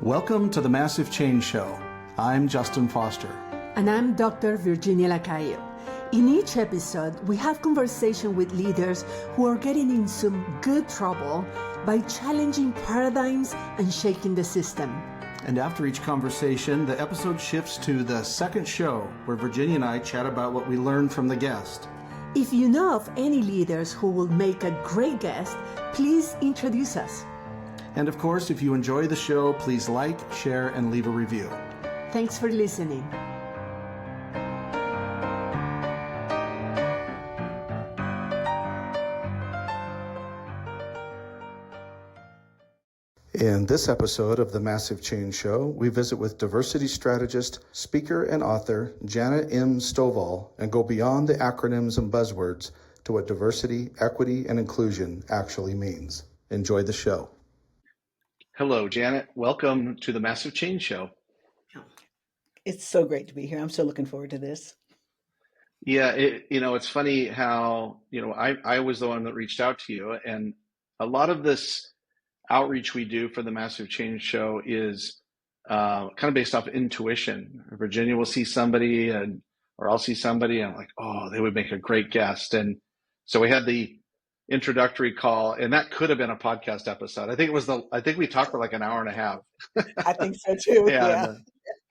Welcome to the Massive Change Show. I'm Justin Foster. And I'm Dr. Virginia Lacayo. In each episode, we have conversation with leaders who are getting in some good trouble by challenging paradigms and shaking the system. And after each conversation, the episode shifts to the second show, where Virginia and I chat about what we learned from the guest. If you know of any leaders who will make a great guest, please introduce us. And of course, if you enjoy the show, please like, share, and leave a review. Thanks for listening. In this episode of the Massive Change Show, we visit with diversity strategist, speaker, and author Janet M. Stovall and go beyond the acronyms and buzzwords to what diversity, equity, and inclusion actually means. Enjoy the show. Hello, Janet. Welcome to the Massive Change Show. It's so great to be here. I'm so looking forward to this. Yeah, it's funny how, I was the one that reached out to you, and a lot of this outreach we do for the Massive Change Show is kind of based off intuition. Virginia will see somebody or I'll see somebody and I'm like, oh, they would make a great guest. And so we had the introductory call, and that could have been a podcast episode. I think we talked for like an hour and a half. I think so too. Yeah.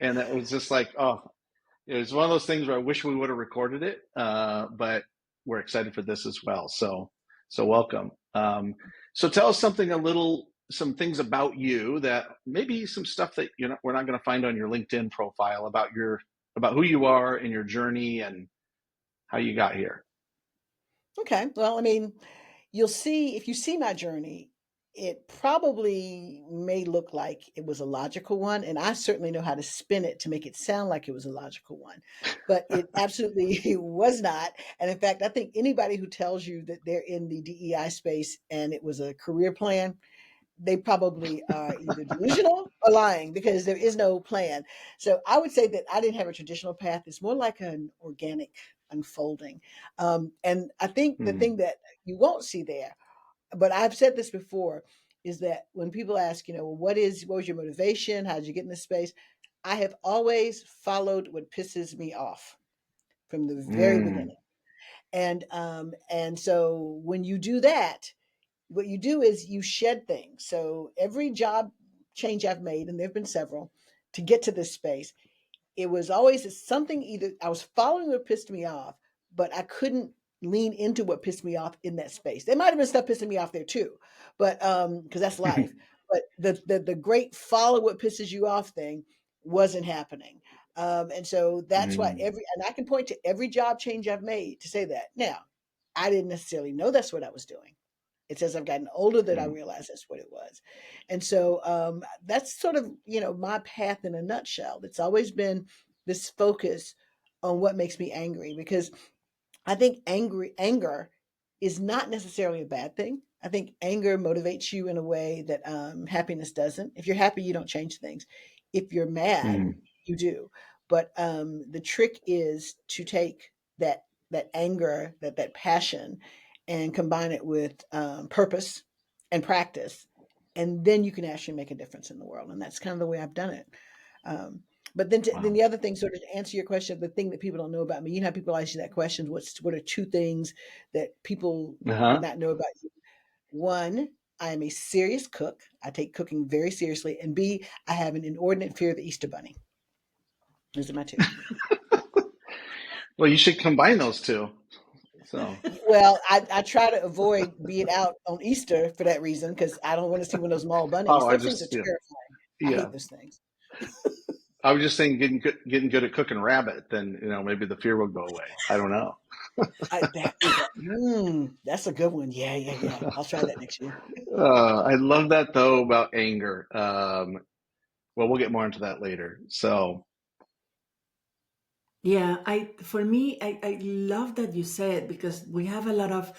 And it was just like, it was one of those things where I wish we would have recorded it, but we're excited for this as well. So welcome. So tell us some things about you that maybe some stuff that we're not going to find on your LinkedIn profile about who you are and your journey and how you got here. Okay. Well, you'll see, if you see my journey, it probably may look like it was a logical one. And I certainly know how to spin it to make it sound like it was a logical one, but it absolutely was not. And in fact, I think anybody who tells you that they're in the DEI space and it was a career plan, they probably are either delusional or lying, because there is no plan. So I would say that I didn't have a traditional path. It's more like an organic unfolding. And I think the thing that you won't see there, but I've said this before, is that when people ask, what was your motivation? How did you get in this space? I have always followed what pisses me off from the very beginning. And so when you do that, what you do is you shed things. So every job change I've made, and there've been several, to get to this space, it was always something, either I was following what pissed me off, but I couldn't lean into what pissed me off in that space. There might have been stuff pissing me off there too, but because that's life. But the great follow what pisses you off thing wasn't happening. And so that's why and I can point to every job change I've made to say that. Now, I didn't necessarily know that's what I was doing. It's as I've gotten older that I realized that's what it was. And so that's sort of, my path in a nutshell. It's always been this focus on what makes me angry, because I think anger is not necessarily a bad thing. I think anger motivates you in a way that happiness doesn't. If you're happy, you don't change things. If you're mad, you do. But the trick is to take that anger, that passion, and combine it with purpose and practice. And then you can actually make a difference in the world. And that's kind of the way I've done it. But then the other thing, sort of to answer your question, the thing that people don't know about me, how people ask you that question, what are two things that people do not know about you? One, I am a serious cook. I take cooking very seriously. And B, I have an inordinate fear of the Easter Bunny. Those are my two. Well, you should combine those two. So. Well, I try to avoid being out on Easter for that reason, because I don't want to see one of those mall bunnies. Those things are terrifying. I hate those things. I was just saying, getting good at cooking rabbit, then maybe the fear will go away. I don't know. That's a good one. Yeah. I'll try that next year. I love that though about anger. Well, we'll get more into that later. So. Yeah, for me, I love that you said, because we have a lot of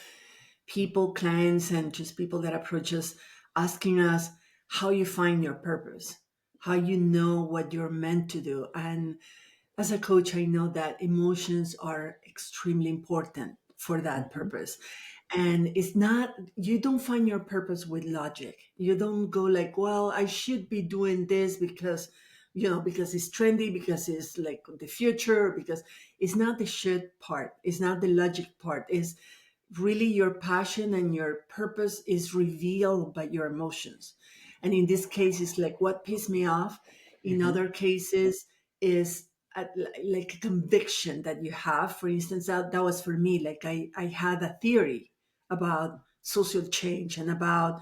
people, clients, and just people that approach us asking us how you find your purpose, how you know what you're meant to do. And as a coach, I know that emotions are extremely important for that purpose. And it's not, you don't find your purpose with logic. You don't go like, well, I should be doing this because, because it's trendy, because it's like the future, because it's not the should part, it's not the logic part. It's really your passion, and your purpose is revealed by your emotions. And in this case, it's like what pissed me off. In Hmm. other cases, is like a conviction that you have. For instance, that was for me, like I had a theory about social change and about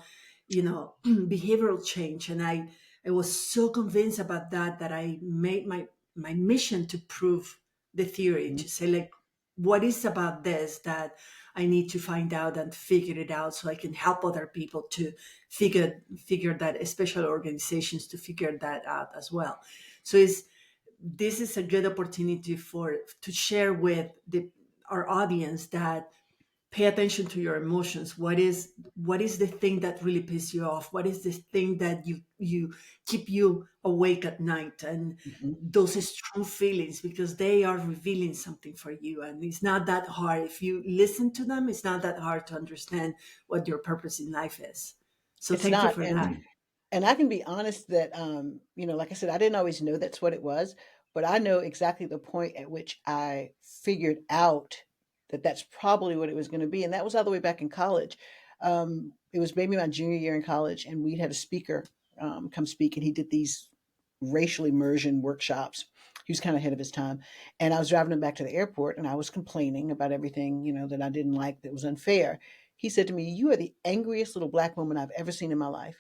behavioral change, and I was so convinced about that I made my mission to prove the theory, to say like, what is about this that I need to find out and figure it out, so I can help other people to figure that, special organizations to figure that out as well. So this is a good opportunity to share with our audience that pay attention to your emotions. What is the thing that really pisses you off? What is the thing that you keep you awake at night? And Hmm. those strong feelings, because they are revealing something for you, and it's not that hard. If you listen to them, it's not that hard to understand what your purpose in life is. So It's thank you not. for And that. Mm. And I can be honest that, like I said, I didn't always know that's what it was, but I know exactly the point at which I figured out that that's probably what it was going to be. And that was all the way back in college. It was maybe my junior year in college, and we'd had a speaker come speak, and he did these racial immersion workshops. He was kind of ahead of his time. And I was driving him back to the airport, and I was complaining about everything, that I didn't like, that was unfair. He said to me, "You are the angriest little black woman I've ever seen in my life."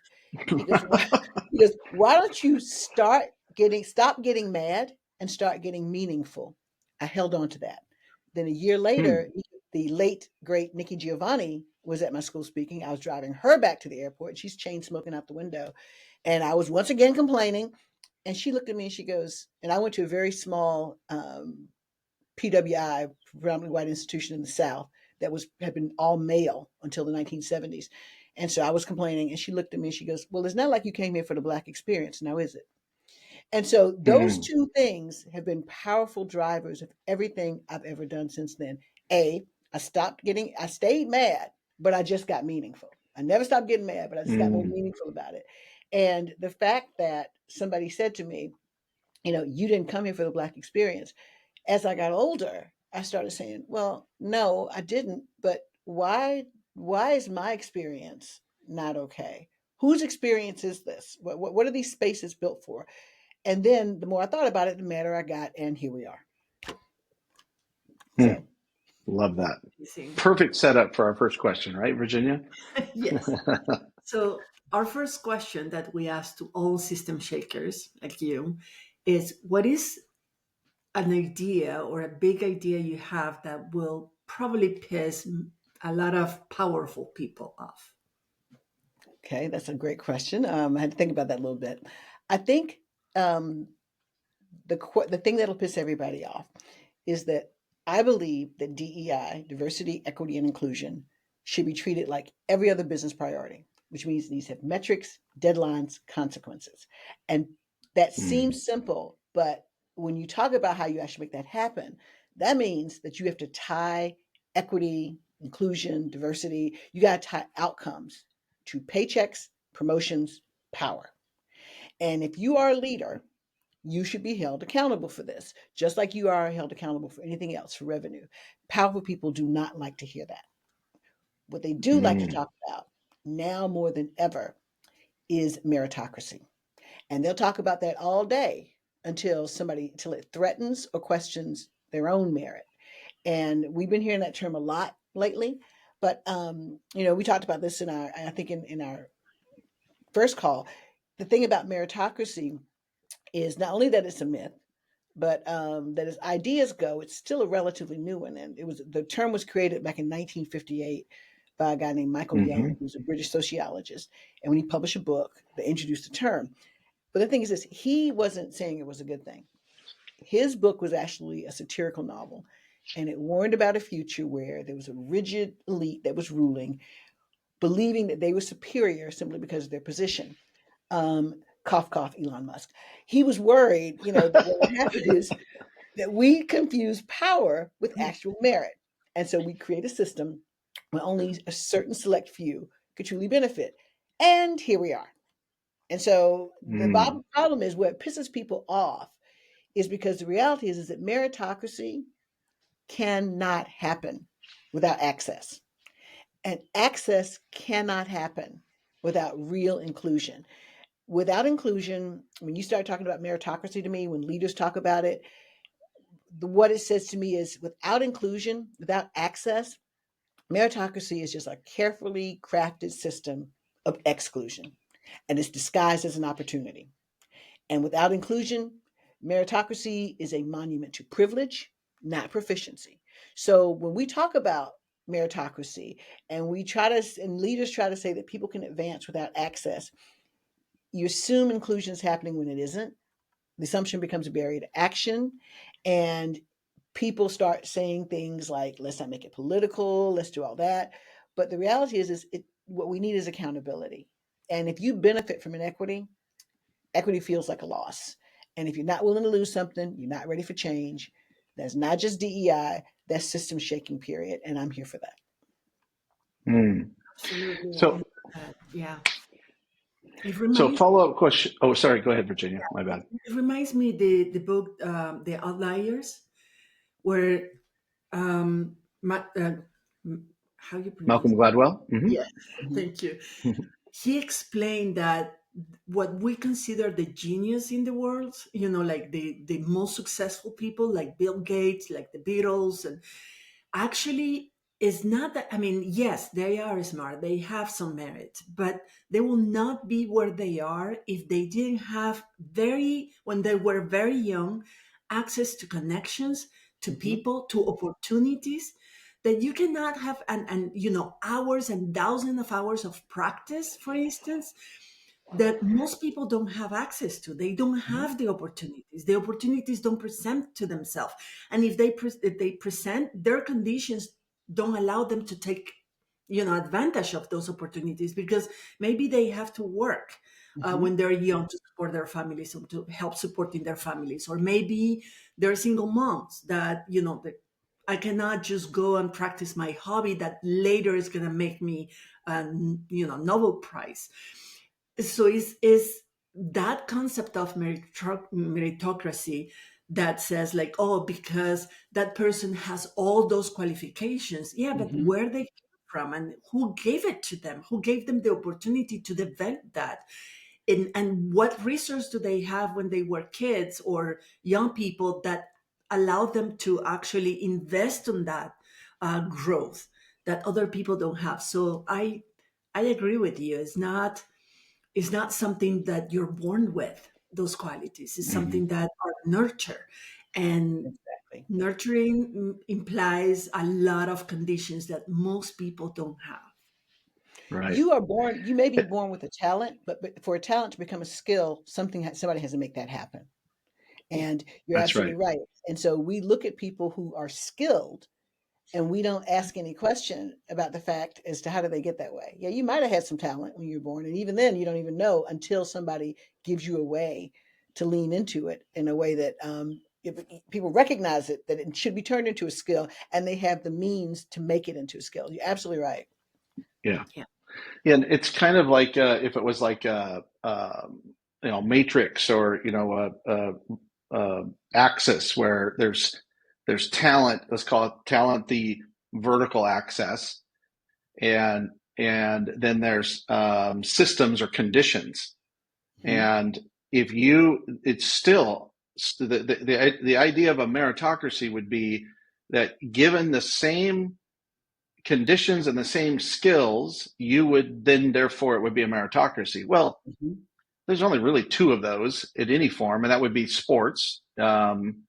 He goes, "Why?" He goes, "Why don't you stop getting mad and start getting meaningful?" I held on to that. Then a year later, Mm. the late great Nikki Giovanni was at my school speaking. I was driving her back to the airport. She's chain smoking out the window, and I was once again complaining. And she looked at me and she goes, and I went to a very small PWI, predominantly white institution in the South, that had been all male until the 1970s. And so I was complaining, and she looked at me and she goes, "Well, it's not like you came here for the black experience, now is it?" And so those Mm. two things have been powerful drivers of everything I've ever done since then. A, I stayed mad, but I just got meaningful. I never stopped getting mad, but I just got more Mm. meaningful about it. And the fact that somebody said to me, "You didn't come here for the black experience." As I got older, I started saying, "Well, no, I didn't, but why is my experience not okay? Whose experience is this? What are these spaces built for?" And then the more I thought about it, the madder I got, and here we are. Mm. So, Love that. Amazing. Perfect setup for our first question, right, Virginia? Yes. So our first question that we ask to all system shakers like you is, what is an idea or a big idea you have that will probably piss a lot of powerful people off? okay, that's a great question. I had to think about that a little bit. I think um, the thing that'll piss everybody off is that I believe that DEI, diversity, equity, and inclusion, should be treated like every other business priority, which means these have metrics, deadlines, consequences. And that Mm. seems simple, but when you talk about how you actually make that happen, that means that you have to tie equity, inclusion, diversity, you got to tie outcomes to paychecks, promotions, power. And if you are a leader, you should be held accountable for this, just like you are held accountable for anything else, for revenue. Powerful people do not like to hear that. What they do like to Mm. talk about now more than ever is meritocracy. And they'll talk about that all day until it threatens or questions their own merit. And we've been hearing that term a lot lately. But we talked about this I think in our first call. The thing about meritocracy is not only that it's a myth, but that as ideas go, it's still a relatively new one. And the term was created back in 1958 by a guy named Michael Young, Mm-hmm. who's a British sociologist. And when he published a book, they introduced the term. But the thing is this, he wasn't saying it was a good thing. His book was actually a satirical novel, and it warned about a future where there was a rigid elite that was ruling, believing that they were superior simply because of their position. Cough, cough, Elon Musk. He was worried, that what would happen is that we confuse power with actual merit. And so we create a system when only a certain select few could truly benefit. And here we are. And so the Mm. problem is what pisses people off is because the reality is that meritocracy cannot happen without access. And access cannot happen without real inclusion. Without inclusion, when you start talking about meritocracy to me, when leaders talk about it, what it says to me is without inclusion, without access, meritocracy is just a carefully crafted system of exclusion, and it's disguised as an opportunity. And without inclusion, meritocracy is a monument to privilege, not proficiency. So when we talk about meritocracy and leaders try to say that people can advance without access, you assume inclusion is happening when it isn't. The assumption becomes a barrier to action, and people start saying things like, let's not make it political, let's do all that. But the reality is what we need is accountability. And if you benefit from inequity, equity feels like a loss. And if you're not willing to lose something, you're not ready for change. That's not just DEI, that's system shaking, period. And I'm here for that. Mm. Absolutely. I So, love that. Yeah. It so reminds follow up question. Oh, sorry. Go ahead, Virginia. My bad. it reminds me the book The Outliers, where how you pronounce Malcolm it? Gladwell. Hmm. Yeah, thank you. He explained that what we consider the genius in the world, like the most successful people, like Bill Gates, like the Beatles, and actually is not that. I mean, yes, they are smart, they have some merit, but they will not be where they are if they didn't have when they were very young, access to connections, to Mm-hmm. people, to opportunities that you cannot have, and hours and thousands of hours of practice, for instance, that most people don't have access to. They don't Mm-hmm. have the opportunities. The opportunities don't present to themselves, and if they present, their conditions don't allow them to take advantage of those opportunities, because maybe they have to work Mm-hmm. when they're young to support their families or to help supporting their families, or maybe they're single moms that that I cannot just go and practice my hobby that later is going to make me a Nobel Prize. So is that concept of meritocracy that says, like, oh, because that person has all those qualifications, yeah, but Mm-hmm. where they came from and who gave it to them, who gave them the opportunity to develop that, and what resource do they have when they were kids or young people that allow them to actually invest in that growth that other people don't have. So I agree with you. It's not something that you're born with, those qualities. It's Hmm. something that are nurtured. And Exactly. nurturing implies a lot of conditions that most people don't have. Right. You may be born with a talent, but for a talent to become a skill, somebody has to make that happen. Yeah. And you're That's right. absolutely right. And so we look at people who are skilled and we don't ask any question about the fact as to how did they get that way. Yeah, you might have had some talent when you were born, and even then you don't even know until somebody gives you a way to lean into it in a way that if people recognize it, that it should be turned into a skill, and they have the means to make it into a skill. You're absolutely right. Yeah. Yeah. Yeah. And it's kind of like if it was like Matrix or Axis, where there's talent. Let's call it talent, the vertical axis, and then there's systems or conditions. Mhm. And if it's still the idea of a meritocracy would be that given the same conditions and the same skills, you would then therefore it would be a meritocracy. Well, Mhm. there's only really two of those in any form, and that would be sports and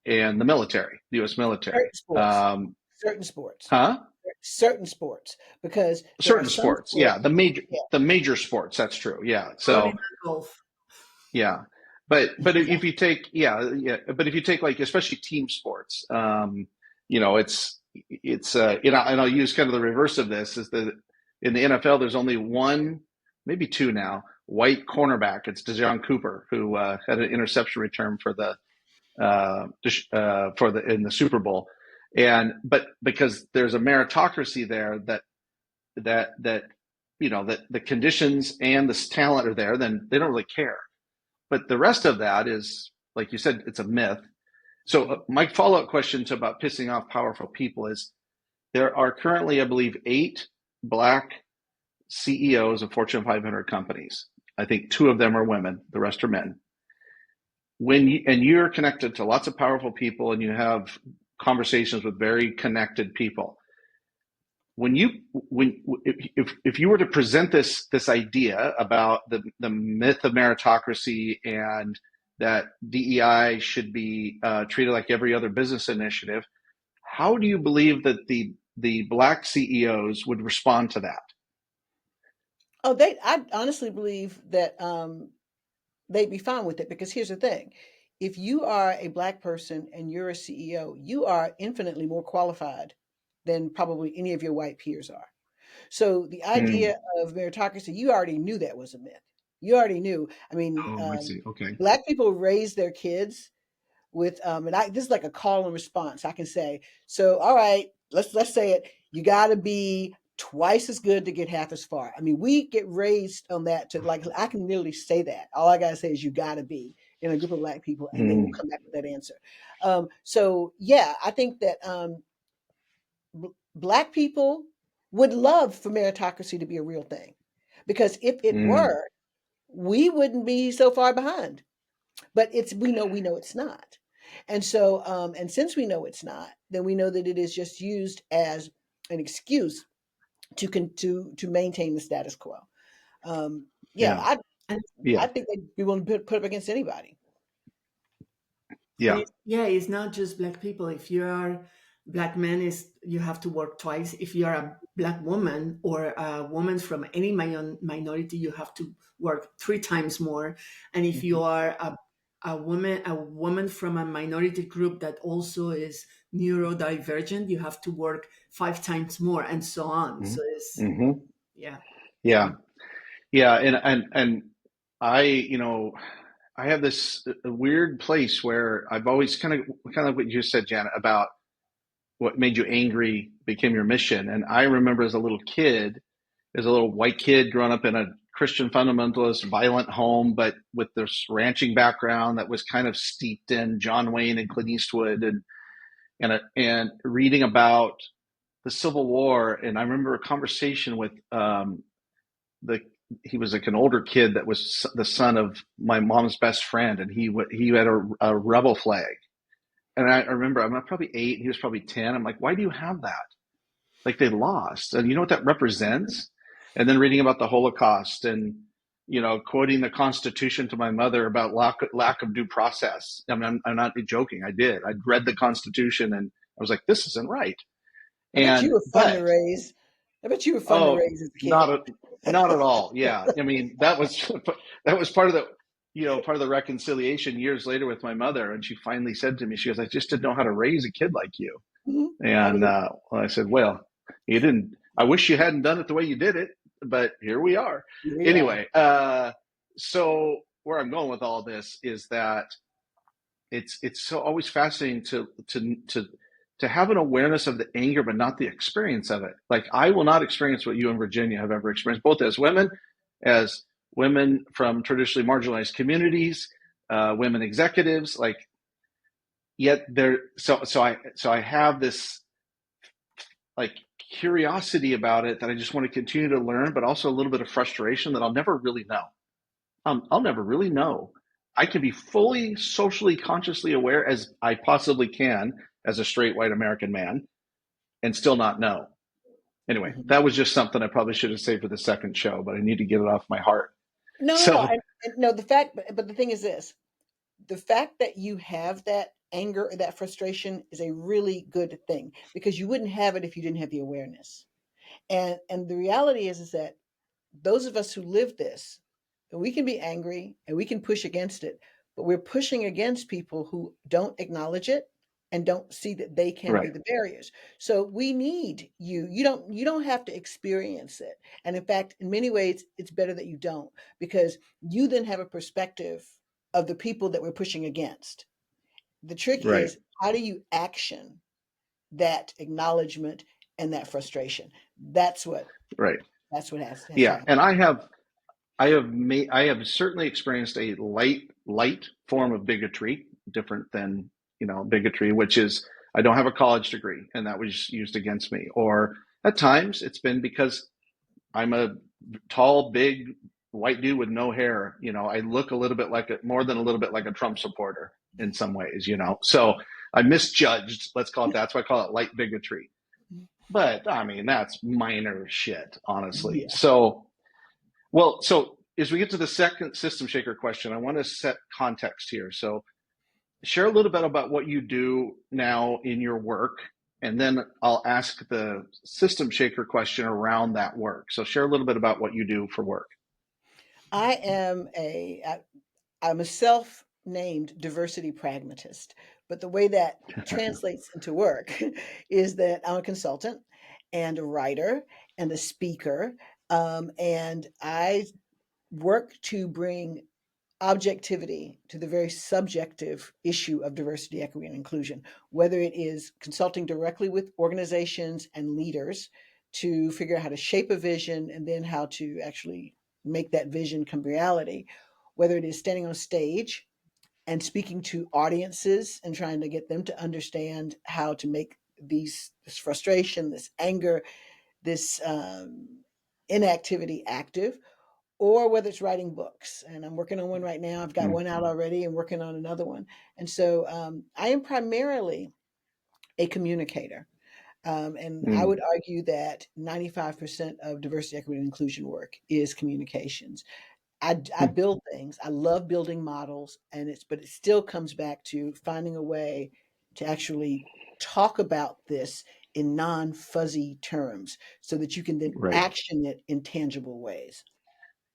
the military, the U.S. military. Certain sports, certain sports, Huh? certain sports, because there are Certain some sports, yeah, sports. the major Yeah, the major sports. That's true. Yeah. Running So and golf. yeah, but yeah. if you take but if you take like especially team sports, it's and I'll use kind of the reverse of this is that in the NFL there's only one, maybe two now, white cornerback. It's DeJon Cooper who had an interception return for the in the Super Bowl, But because there's a meritocracy there, that that the conditions and the talent are there, then they don't really care. But the rest of that is, like you said, it's a myth. So my follow-up question to about pissing off powerful people is, there are currently, I believe, 8 Black CEOs of Fortune 500 companies. I think 2 of them are women, the rest are men. And you're connected to lots of powerful people and you have conversations with very connected people. When you when if you were to present this idea about the myth of meritocracy and that DEI should be treated like every other business initiative, how do you believe that the Black CEOs would respond to that? Oh, I honestly believe that they'd be fine with it, because here's the thing. If you are a Black person and you're a CEO, you are infinitely more qualified than probably any of your white peers are. So the idea Mm. of meritocracy, you already knew that was a myth. You already knew. I mean, Oh, I see. Okay. Black people raise their kids with and this is like a call and response. I can say, so all right, let's say it. You got to be twice as good to get half as far. I mean, we get raised on that to, like, I can literally say that. All I gotta say is you got to be in a group of Black people, and they will Mm. come back with that answer. So yeah, I think that Black people would love for meritocracy to be a real thing, because if it Mm. were, we wouldn't be so far behind. But we know it's not. And so and since we know it's not, then we know that it is just used as an excuse to maintain the status quo. Yeah, Yeah. I Yeah. I think they'd be willing to put up against anybody. And Yeah. yeah, it's not just Black people. If you are Black men, is you have to work twice. If you are a Black woman or a woman from any minority, you have to work 3 times more. And if you Mhm. are a woman from a minority group that also is neurodivergent, you have to work 5 times more, and so on. So it's, Mm-hmm. yeah. Yeah. Yeah. And I, I have this weird place where I've always kind of what you just said, Janet, about what made you angry became your mission. And I remember as a little kid, as a little white kid growing up in a Christian fundamentalist, violent home, but with this ranching background that was kind of steeped in John Wayne and Clint Eastwood, and reading about the Civil War. And I remember a conversation with the he was like an older kid that was the son of my mom's best friend, and he had a rebel flag. And I remember I'm probably 8, he was probably 10. I'm like, why do you have that? Like, they lost, and you know what that represents. And then reading about the Holocaust, and quoting the Constitution to my mother about lack of due process. I mean, I'm not joking. I did. I'd read the Constitution, and I was like, this isn't right. I bet you And were fun to but raise. I bet you were fun to oh, raise as a not kid. a, not at all. Yeah, I mean, that was part of the part of the reconciliation years later with my mother, and she finally said to me, she goes, I just didn't know how to raise a kid like you. Mhm. I And mean, I said, well, you didn't. I wish you hadn't done it the way you did it, but here we are. here we are. Anyway, so where I'm going with all this is that it's so always fascinating to have an awareness of the anger, but not the experience of it. Like, I will not experience what you and Virginia have ever experienced, both as women from traditionally marginalized communities, women executives. Like, yet there, so I have this, like, curiosity about it that I just want to continue to learn, but also a little bit of frustration that I'll never really know. I'll never really know. I can be fully socially consciously aware as I possibly can as a straight white American man and still not know. Anyway, Mhm. that was just something I probably should have saved for the second show, but I need to get it off my heart. No. So, And no, the fact, but the thing is this: the fact that you have that anger or that frustration is a really good thing, because you wouldn't have it if you didn't have the awareness. And the reality is that those of us who live this, we can be angry and we can push against it, but we're pushing against people who don't acknowledge it and don't see that they can be right, the barriers. So we need you. You don't have to experience it. And in fact, in many ways, it's better that you don't, because you then have a perspective of the people that we're pushing against. The trick right. is, how do you action that acknowledgement and that frustration. That's what Right. has Yeah. happened. And I have certainly experienced a light form of bigotry, different than, bigotry, which is I don't have a college degree and that was used against me. Or at times it's been because I'm a tall, big white dude with no hair. I look a little bit like more than a little bit like a Trump supporter in some ways. So I misjudged. Let's call it. That's why I call it light bigotry. But I mean, that's minor shit, honestly. Yeah. So as we get to the second system shaker question, I want to set context here. So share a little bit about what you do now in your work, and then I'll ask the system shaker question around that work. So share a little bit about what you do for work. I am I'm a self-named diversity pragmatist, but the way that translates into work is that I'm a consultant and a writer and a speaker, and I work to bring objectivity to the very subjective issue of diversity, equity, and inclusion, whether it is consulting directly with organizations and leaders to figure out how to shape a vision and then how to actually make that vision come reality, whether it is standing on stage and speaking to audiences and trying to get them to understand how to make this frustration, this anger, this inactivity active, or whether it's writing books. And I'm working on one right now. I've got Mm, one out already and working on another one. And so I am primarily a communicator. And I mm, would argue that 95% of diversity, equity, and inclusion work is communications. I mm. build things. I love building models, but it still comes back to finding a way to actually talk about this in non-fuzzy terms so that you can then Right. action it in tangible ways.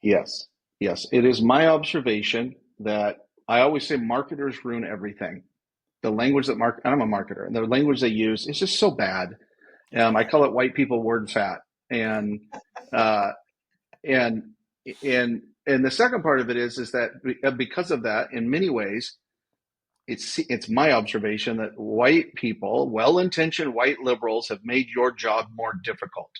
Yes. Yes. It is my observation that I always say marketers ruin everything. The language that and I'm a marketer, and the language they use is just so bad. It's I bad. call it white people word fat. And uh, and and the second part of it is that because of that, in many ways, it's my observation that white people, well-intentioned white liberals, have made your job more difficult.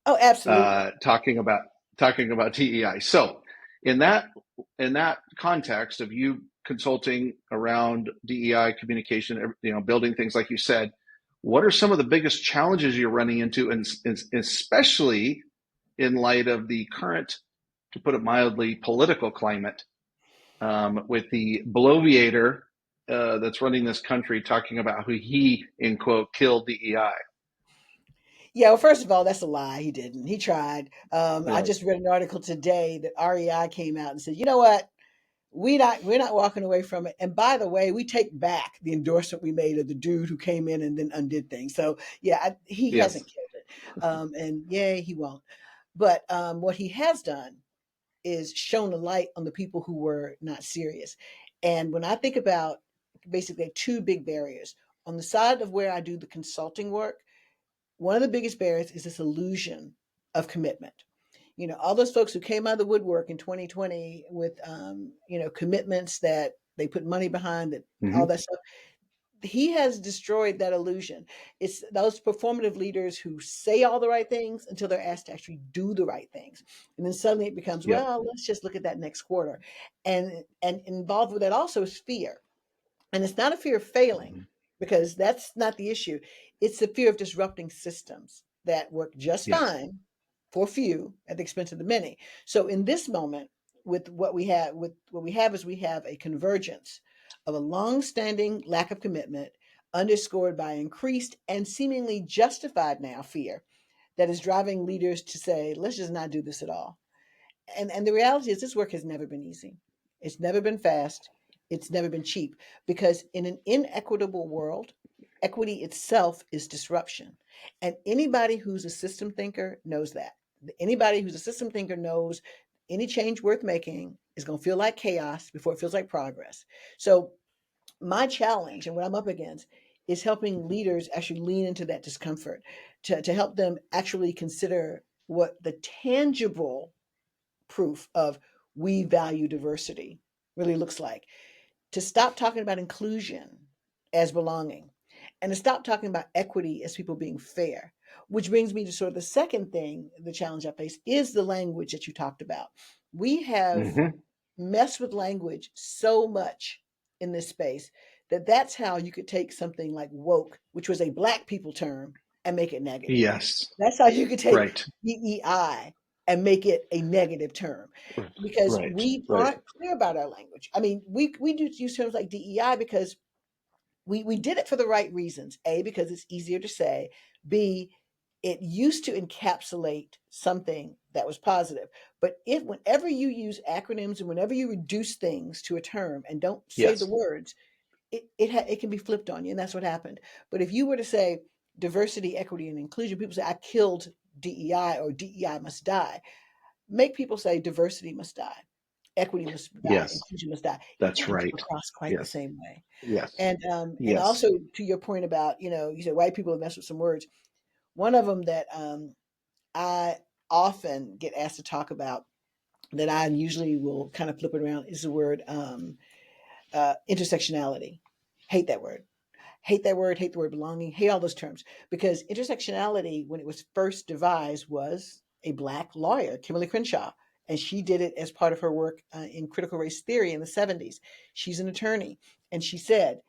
Oh, absolutely. Talking about TEI. So in that in that context of you consulting around DEI communication, building things like you said, what are some of the biggest challenges you're running into, and especially in light of the current, to put it mildly, political climate, with the bloviator that's running this country talking about who he, in quote, killed DEI. Yeah, well, first of all, that's a lie. He didn't. He tried. I Right. just read an article today that REI came out and said, you know what? We're not walking away from it. And by the way, we take back the endorsement we made of the dude who came in and then undid things. So yeah, he hasn't Yes. killed it. And yay, he won't. But what he has done is shown a light on the people who were not serious. And when I think about basically two big barriers on the side of where I do the consulting work, one of the biggest barriers is this illusion of commitment. All those folks who came out of the woodwork in 2020 with, commitments that they put money behind, that all Mm-hmm. that stuff. He has destroyed that illusion. It's those performative leaders who say all the right things until they're asked to actually do the right things, and then suddenly it becomes, Yep. well, let's just look at that next quarter, and involved with that also is fear. And it's not a fear of failing, Mm-hmm. because that's not the issue. It's the fear of disrupting systems that work just Yes. fine for few at the expense of the many. So in this moment, with what we have is we have a convergence of a long-standing lack of commitment underscored by increased and seemingly justified now fear that is driving leaders to say, let's just not do this at all. And the reality is this work has never been easy. It's never been fast. It's never been cheap, because in an inequitable world, equity itself is disruption. And anybody who's a system thinker knows that. Anybody who's a system thinker knows any change worth making is going to feel like chaos before it feels like progress. So my challenge and what I'm up against is helping leaders actually lean into that discomfort, to help them actually consider what the tangible proof of we value diversity really looks like, to stop talking about inclusion as belonging, and to stop talking about equity as people being fair. Which brings me to sort of the second thing, the challenge I face is the language that you talked about. We have Hmm. messed with language so much in this space that that's how you could take something like woke, which was a black people term, and make it negative. Yes. That's how you could take Right. DEI and make it a negative term because Right. we Right. aren't clear about our language. I mean, we do use terms like DEI because we did it for the right reasons. A, because it's easier to say. B, it used to encapsulate something that was positive. But if whenever you use acronyms and whenever you reduce things to a term and don't say the Yes. words, it can be flipped on you, and that's what happened. But if you were to say diversity, equity, and inclusion, people say I killed DEI or DEI must die. Make people say diversity must die, equity must die, Yes. inclusion must die. It That's doesn't come right. across quite the Yes. same way. Yes. And Yes. also to your point about, you said white people have messed with some words. One of them that I often get asked to talk about that I usually will kind of flip it around is the word intersectionality. Hate that word. Hate that word, hate the word belonging, hate all those terms. Because intersectionality, when it was first devised, was a black lawyer, Kimberly Crenshaw. And she did it as part of her work in critical race theory in the 70s. She's an attorney. And she said,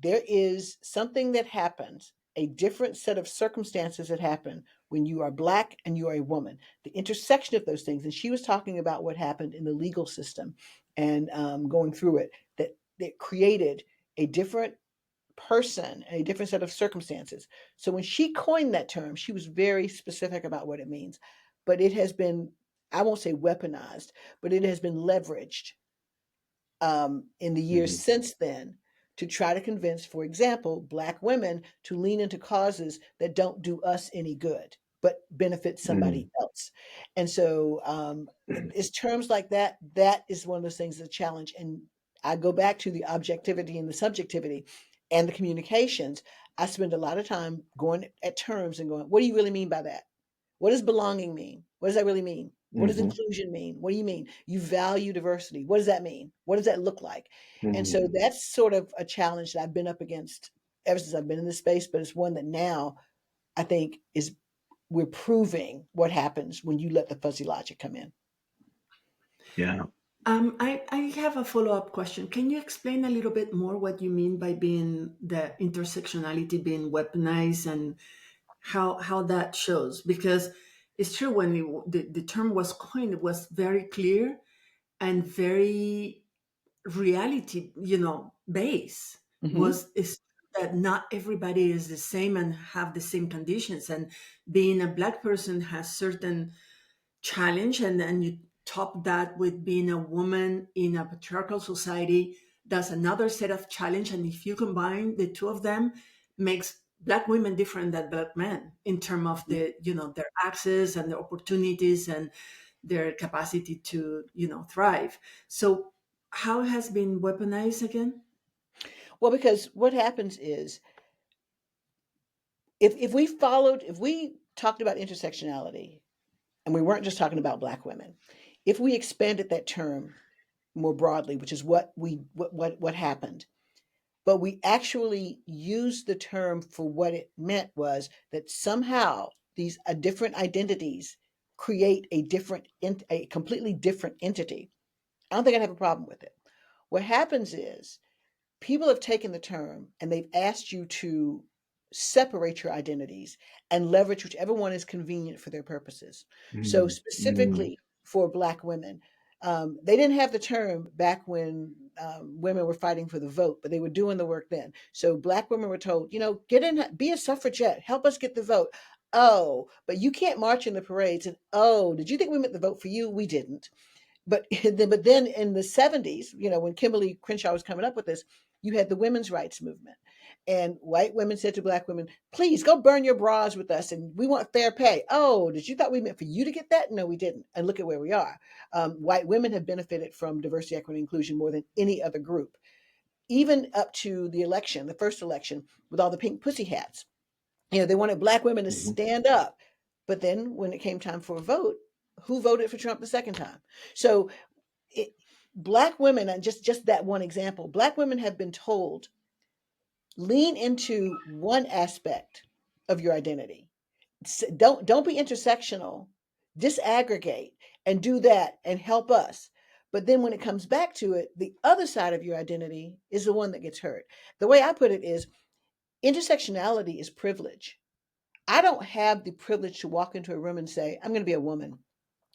there is something that happens, a different set of circumstances that happen when you are black and you are a woman, the intersection of those things. And she was talking about what happened in the legal system and going through it, that created a different person, a different set of circumstances. So when she coined that term, she was very specific about what it means. But it has been, I won't say weaponized, but it has been leveraged in the years Hmm. since then to try to convince, for example, Black women to lean into causes that don't do us any good, but benefit somebody Hmm. else. And so it's terms like that. That is one of those things that's a challenge. And I go back to the objectivity and the subjectivity and the communications. I spend a lot of time going at terms and going, what do you really mean by that? What does belonging mean? What does that really mean? What does Hmm. inclusion mean? What do you mean? You value diversity. What does that mean? What does that look like? And so Hmm. that's sort of a challenge that I've been up against ever since I've been in this space, but it's one that now I think is we're proving what happens when you let the fuzzy logic come in. Yeah. I have a follow-up question. Can you explain a little bit more what you mean by being the intersectionality being weaponized and how that shows? Because it's true when the term was coined, it was very clear and very reality, base Hmm. was is that not everybody is the same and have the same conditions. And being a black person has certain challenge, and then you top that with being a woman in a patriarchal society, that's another set of challenge. And if you combine the two of them, makes black women different than black men in terms of their access and their opportunities and their capacity to thrive. So how it has been weaponized again? Well, because what happens is if we talked about intersectionality and we weren't just talking about Black women, if we expanded that term more broadly, which is what happened, but we actually used the term for what it meant was that somehow these different identities create a completely different entity. I don't think I'd have a problem with it. What happens is people have taken the term and they've asked you to separate your identities and leverage whichever one is convenient for their purposes. So, Hmm. Hmm. specifically for Black women, they didn't have the term back when women were fighting for the vote, but they were doing the work then. So, Black women were told, get in, be a suffragette, help us get the vote. Oh, but you can't march in the parades. And oh, did you think we meant the vote for you? We didn't. But then in the 70s, when Kimberly Crenshaw was coming up with this, you had the women's rights movement. And white women said to Black women, please go burn your bras with us and we want fair pay. Oh, did you thought we meant for you to get that? No, we didn't. And look at where we are. White women have benefited from diversity, equity, and inclusion more than any other group, even up to the election, the first election, with all the pink pussy hats. They wanted Black women to Hmm. stand up. But then when it came time for a vote, who voted for Trump the second time? So it, Black women, and just that one example, Black women have been told Lean into one aspect of your identity. Don't be intersectional. Disaggregate and do that and help us. But then when it comes back to it, the other side of your identity is the one that gets hurt. The way I put it is intersectionality is privilege. I don't have the privilege to walk into a room and say, I'm going to be a woman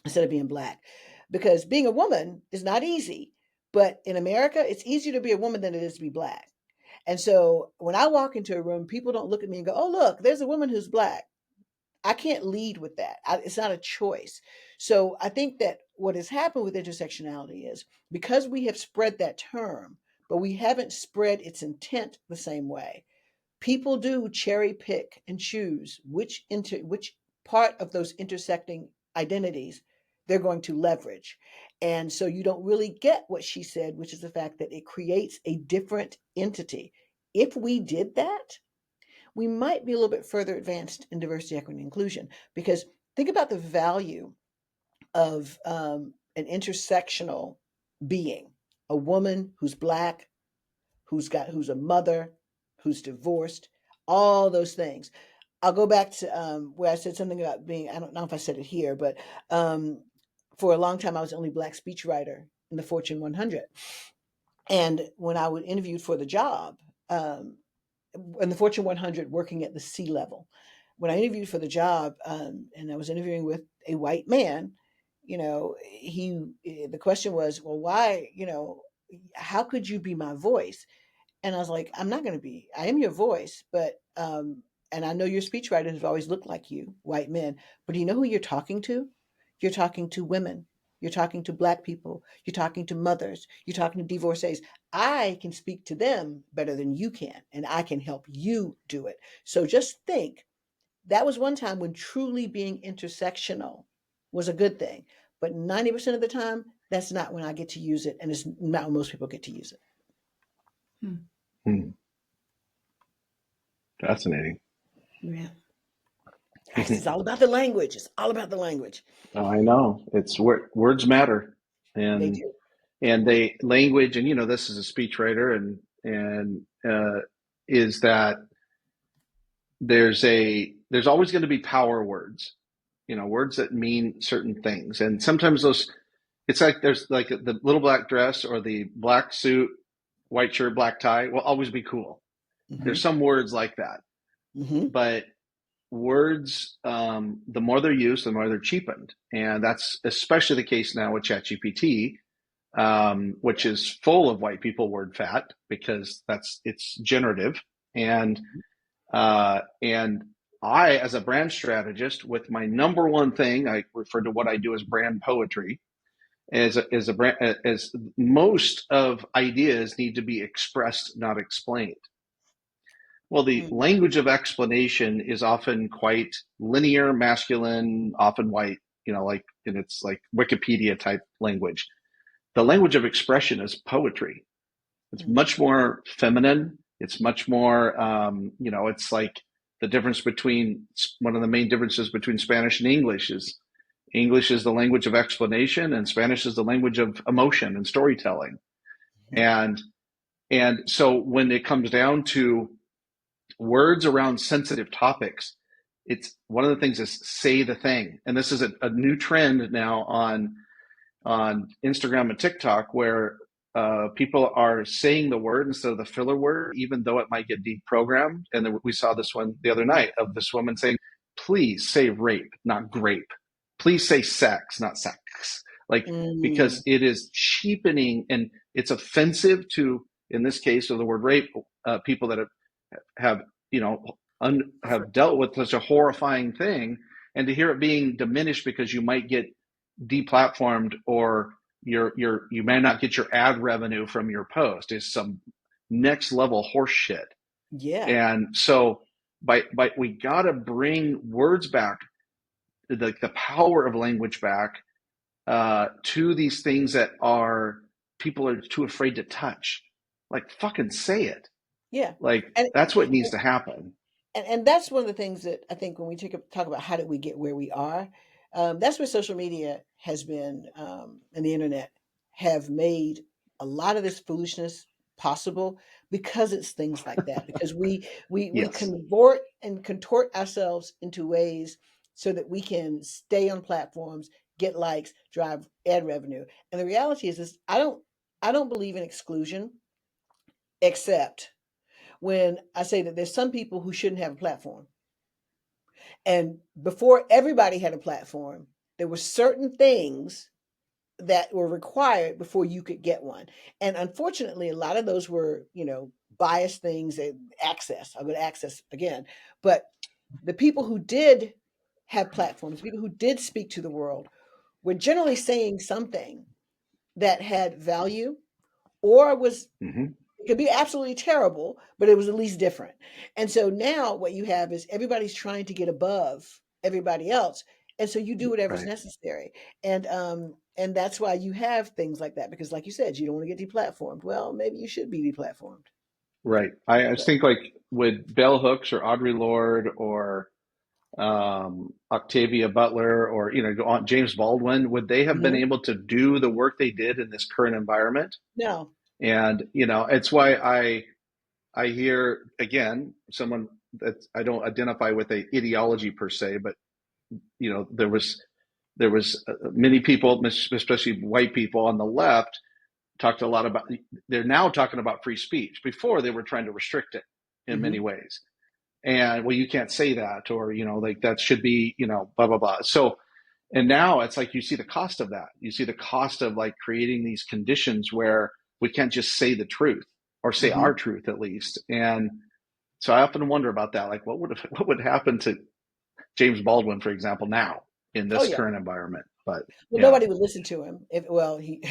instead of being black, because being a woman is not easy. But in America, it's easier to be a woman than it is to be black. And so when I walk into a room, people don't look at me and go, oh, look, there's a woman who's black. I can't lead with that. It's not a choice. So I think that what has happened with intersectionality is because we have spread that term, but we haven't spread its intent the same way. People do cherry pick and choose which part of those intersecting identities they're going to leverage. And so you don't really get what she said, which is the fact that it creates a different entity. If we did that, we might be a little bit further advanced in diversity, equity, and inclusion. Because think about the value of an intersectional being, a woman who's black, who's a mother, who's divorced, all those things. I'll go back to where I said something about being, I don't know if I said it here, but for a long time I was the only black speechwriter in the Fortune 100. And when I was interviewed for the job, in the Fortune 100 working at the C level, when I interviewed for the job, and I was interviewing with a white man, the question was, well, why, how could you be my voice? And I was like, I'm not going to be. I am your voice, but and I know your speechwriters have always looked like you, white men. But do you know who you're talking to? You're talking to women. You're talking to black people. You're talking to mothers. You're talking to divorcees. I can speak to them better than you can, and I can help you do it. So just think, that was one time when truly being intersectional was a good thing. But 90% of the time, that's not when I get to use it, and it's not when most people get to use it. Hmm. Fascinating. Yeah. It's all about the language. It's all about the language. I know it's words matter, They and do. they language, and this is a speechwriter, and is that there's always going to be power words, words that mean certain things, and sometimes those, it's like there's like the little black dress or the black suit, white shirt, black tie will always be cool. There's Hmm. some words like that, Hmm. but words, the more they're used, the more they're cheapened. And that's especially the case now with ChatGPT, which is full of white people word fat because it's generative. And I, as a brand strategist, with my number one thing, I refer to what I do as brand poetry, as a brand, as most of ideas need to be expressed, not explained. Well, the Mm. language of explanation is often quite linear, masculine, often white, and it's like Wikipedia type language. The language of expression is poetry. It's Mm. much more feminine. It's much more, it's like the difference between one of the main differences between Spanish and English is the language of explanation, and Spanish is the language of emotion and storytelling. Mm. And so when it comes down to words around sensitive topics, it's one of the things is say the thing. And this is a new trend now on Instagram and TikTok where people are saying the word instead of the filler word, even though it might get deprogrammed. And we saw this one the other night of this woman saying, please say rape, not grape. Please say sex, not sex. Like, Mm. because it is cheapening and it's offensive to, in this case of the word rape, people that have have dealt with such a horrifying thing, and to hear it being diminished because you might get deplatformed or you may not get your ad revenue from your post is some next level horse shit. Yeah. And so by we got to bring words back, the power of language back, to these things that are people are too afraid to touch. Like, fucking say it. Yeah. Like, And, that's what needs to happen. and that's one of the things that I think when we talk about how did we get where we are, that's where social media has been, and the internet have made a lot of this foolishness possible because it's things like that. Because we Yes. contort ourselves into ways so that we can stay on platforms, get likes, drive ad revenue. And the reality is I don't believe in exclusion, except when I say that there's some people who shouldn't have a platform. And before everybody had a platform, there were certain things that were required before you could get one. And unfortunately, a lot of those were, biased things and access. I'll go to access again. But the people who did have platforms, people who did speak to the world, were generally saying something that had value or was Hmm. it could be absolutely terrible, but it was at least different. And so now what you have is everybody's trying to get above everybody else. And so you do whatever's Right. necessary. And that's why you have things like that, because like you said, you don't want to get deplatformed. Well, maybe you should be deplatformed. Right. I just think like with Bell Hooks or Audre Lorde or Octavia Butler or James Baldwin, would they have been Hmm. able to do the work they did in this current environment? No. And it's why I hear again someone that I don't identify with a ideology per se, but there was many people, especially white people on the left, talked a lot about. They're now talking about free speech. Before they were trying to restrict it in many Hmm. ways, and well, you can't say that, or like that should be blah blah blah. So, and now it's like you see the cost of that. You see the cost of like creating these conditions where we can't just say the truth or say our Hmm. truth at least. And so I often wonder about that. Like, what would happen to James Baldwin, for example, now in Oh this yeah. current environment? But Well, yeah, nobody would listen to him. If well, he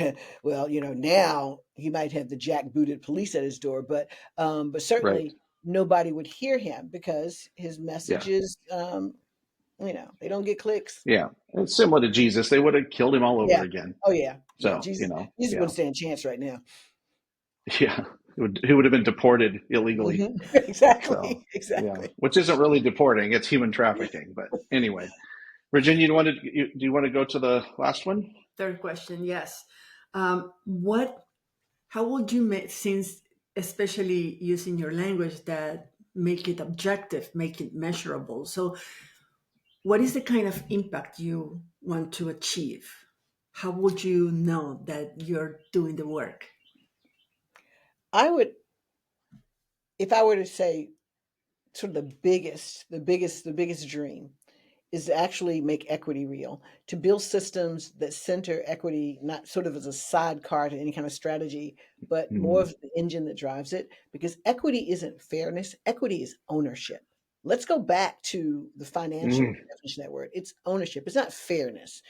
well, now he might have the jackbooted police at his door, but right. certainly nobody would hear him because his Yeah, messages, they don't get clicks. yeah. It's similar to Jesus. They would have killed him all over Yeah. again. Oh yeah. Yeah. So, Jesus yeah, wouldn't stand a chance right now. yeah. He would have been deported illegally. Hmm. So, Exactly. yeah, Exactly. which isn't really deporting; it's human trafficking. But anyway, Virginia, do you want to go to the last one? Third question, yes. What? How would you make, since especially using your language that make it objective, make it measurable? So, what is the kind of impact you want to achieve? How would you know that you're doing the work? I would, if I were to say, sort of the biggest dream is to actually make equity real, to build systems that center equity not sort of as a sidecar to any kind of strategy, but more Mm, of the engine that drives it. Because equity isn't fairness, equity is ownership. Let's go back to the financial mm, definition of that word. It's ownership, it's not fairness.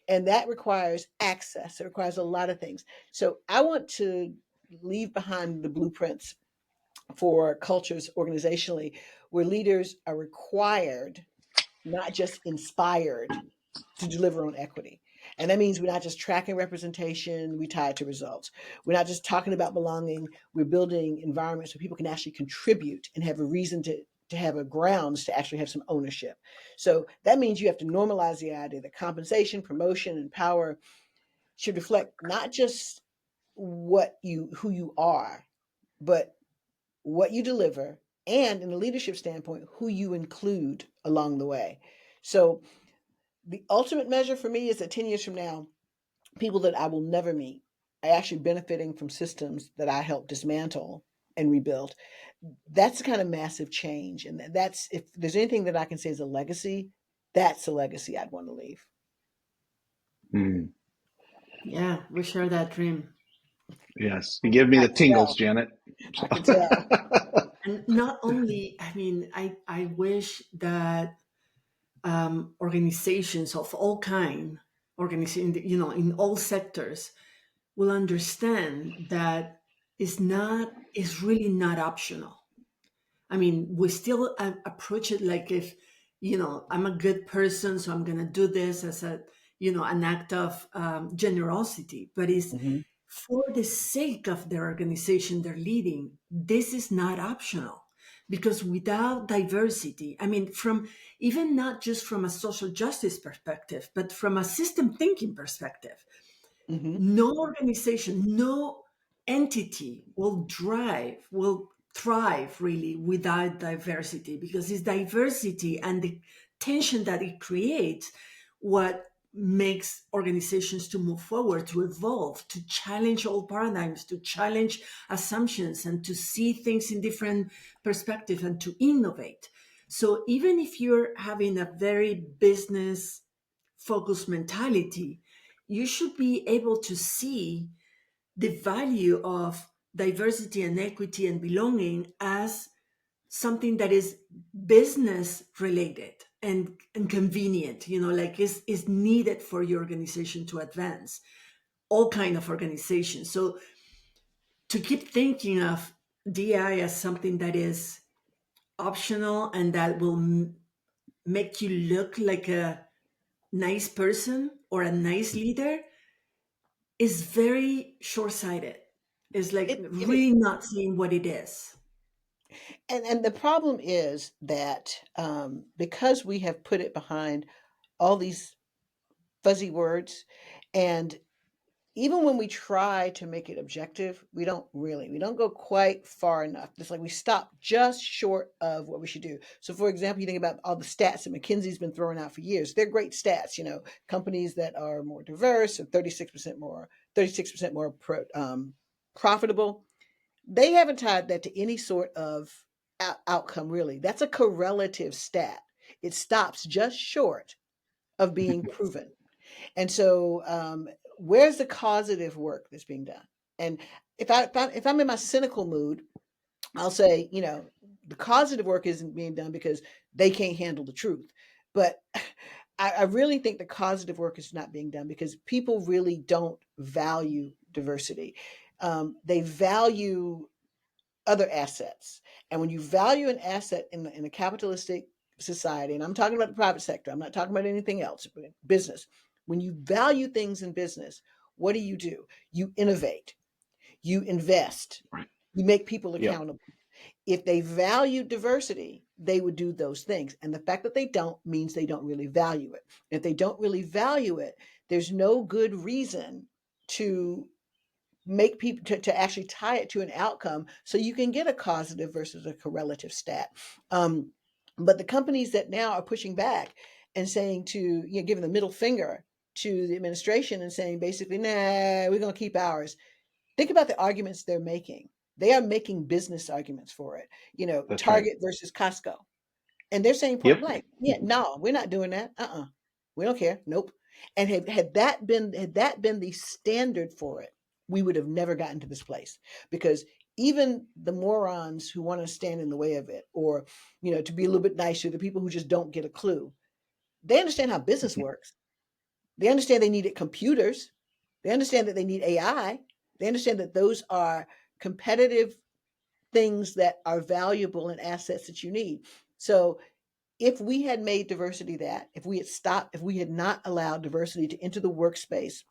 And that requires access, it requires a lot of things. So I want to leave behind the blueprints for cultures organizationally where leaders are required, not just inspired, to deliver on equity. And that means we're not just tracking representation, we tie it to results. We're not just talking about belonging, we're building environments where people can actually contribute and have a reason to have a grounds to actually have some ownership. So that means you have to normalize the idea that compensation, promotion, and power should reflect not just who you are, but what you deliver, and in a leadership standpoint, who you include along the way. So the ultimate measure for me is that 10 years from now, people that I will never meet are actually benefiting from systems that I helped dismantle and rebuild. That's the kind of massive change. And that's, if there's anything that I can say is a legacy, that's a legacy I'd want to leave. mm. Yeah, we share that dream. Yes, you give me I the can tingles, tell. Janet. I can tell. And not only, I mean, I wish that organizations of all kind, organization, in all sectors, will understand that it's really not optional. I mean, we still approach it like if, I'm a good person, so I'm going to do this as an act of generosity, but it's Hmm. for the sake of their organization they're leading. This is not optional because without diversity, I mean, from even not just from a social justice perspective, but from a system thinking perspective, Hmm. no organization, no entity will thrive really without diversity, because it's diversity and the tension that it creates what makes organizations to move forward, to evolve, to challenge old paradigms, to challenge assumptions, and to see things in different perspectives and to innovate. So even if you're having a very business focused mentality, you should be able to see the value of diversity and equity and belonging as something that is business related and convenient, like is needed for your organization to advance, all kind of organizations. So to keep thinking of DI as something that is optional and that will make you look like a nice person or a nice leader is very short-sighted. It's like It is. really not seeing what it is. And the problem is that because we have put it behind all these fuzzy words, and even when we try to make it objective, we don't go quite far enough. It's like we stop just short of what we should do. So, for example, you think about all the stats that McKinsey's been throwing out for years. They're great stats. Companies that are more diverse or 36% more profitable. They haven't tied that to any sort of outcome, really. That's a correlative stat. It stops just short of being proven. And so, where's the causative work that's being done? And if I'm in my cynical mood, I'll say, the causative work isn't being done because they can't handle the truth. But I really think the causative work is not being done because people really don't value diversity. They value other assets. And when you value an asset in a capitalistic society, and I'm talking about the private sector, I'm not talking about anything else, but business. When you value things in business, what do? You innovate, you invest, Right. you make people Yep. accountable. If they value diversity, they would do those things. And the fact that they don't means they don't really value it. If they don't really value it, there's no good reason to make people to actually tie it to an outcome so you can get a causative versus a correlative stat. But the companies that now are pushing back and saying giving the middle finger to the administration and saying basically, nah, we're going to keep ours. Think about the arguments they're making. They are making business arguments for it. That's right. Target versus Costco. And they're saying point Yep. blank, yeah, no, we're not doing that. We don't care. Nope. And had that been the standard for it, we would have never gotten to this place. Because even the morons who want to stand in the way of it, or to be a little bit nicer, the people who just don't get a clue, they understand how business works. They understand they needed computers. They understand that they need AI. They understand that those are competitive things that are valuable and assets that you need. So if we had made diversity that, if we had not allowed diversity to enter the workspace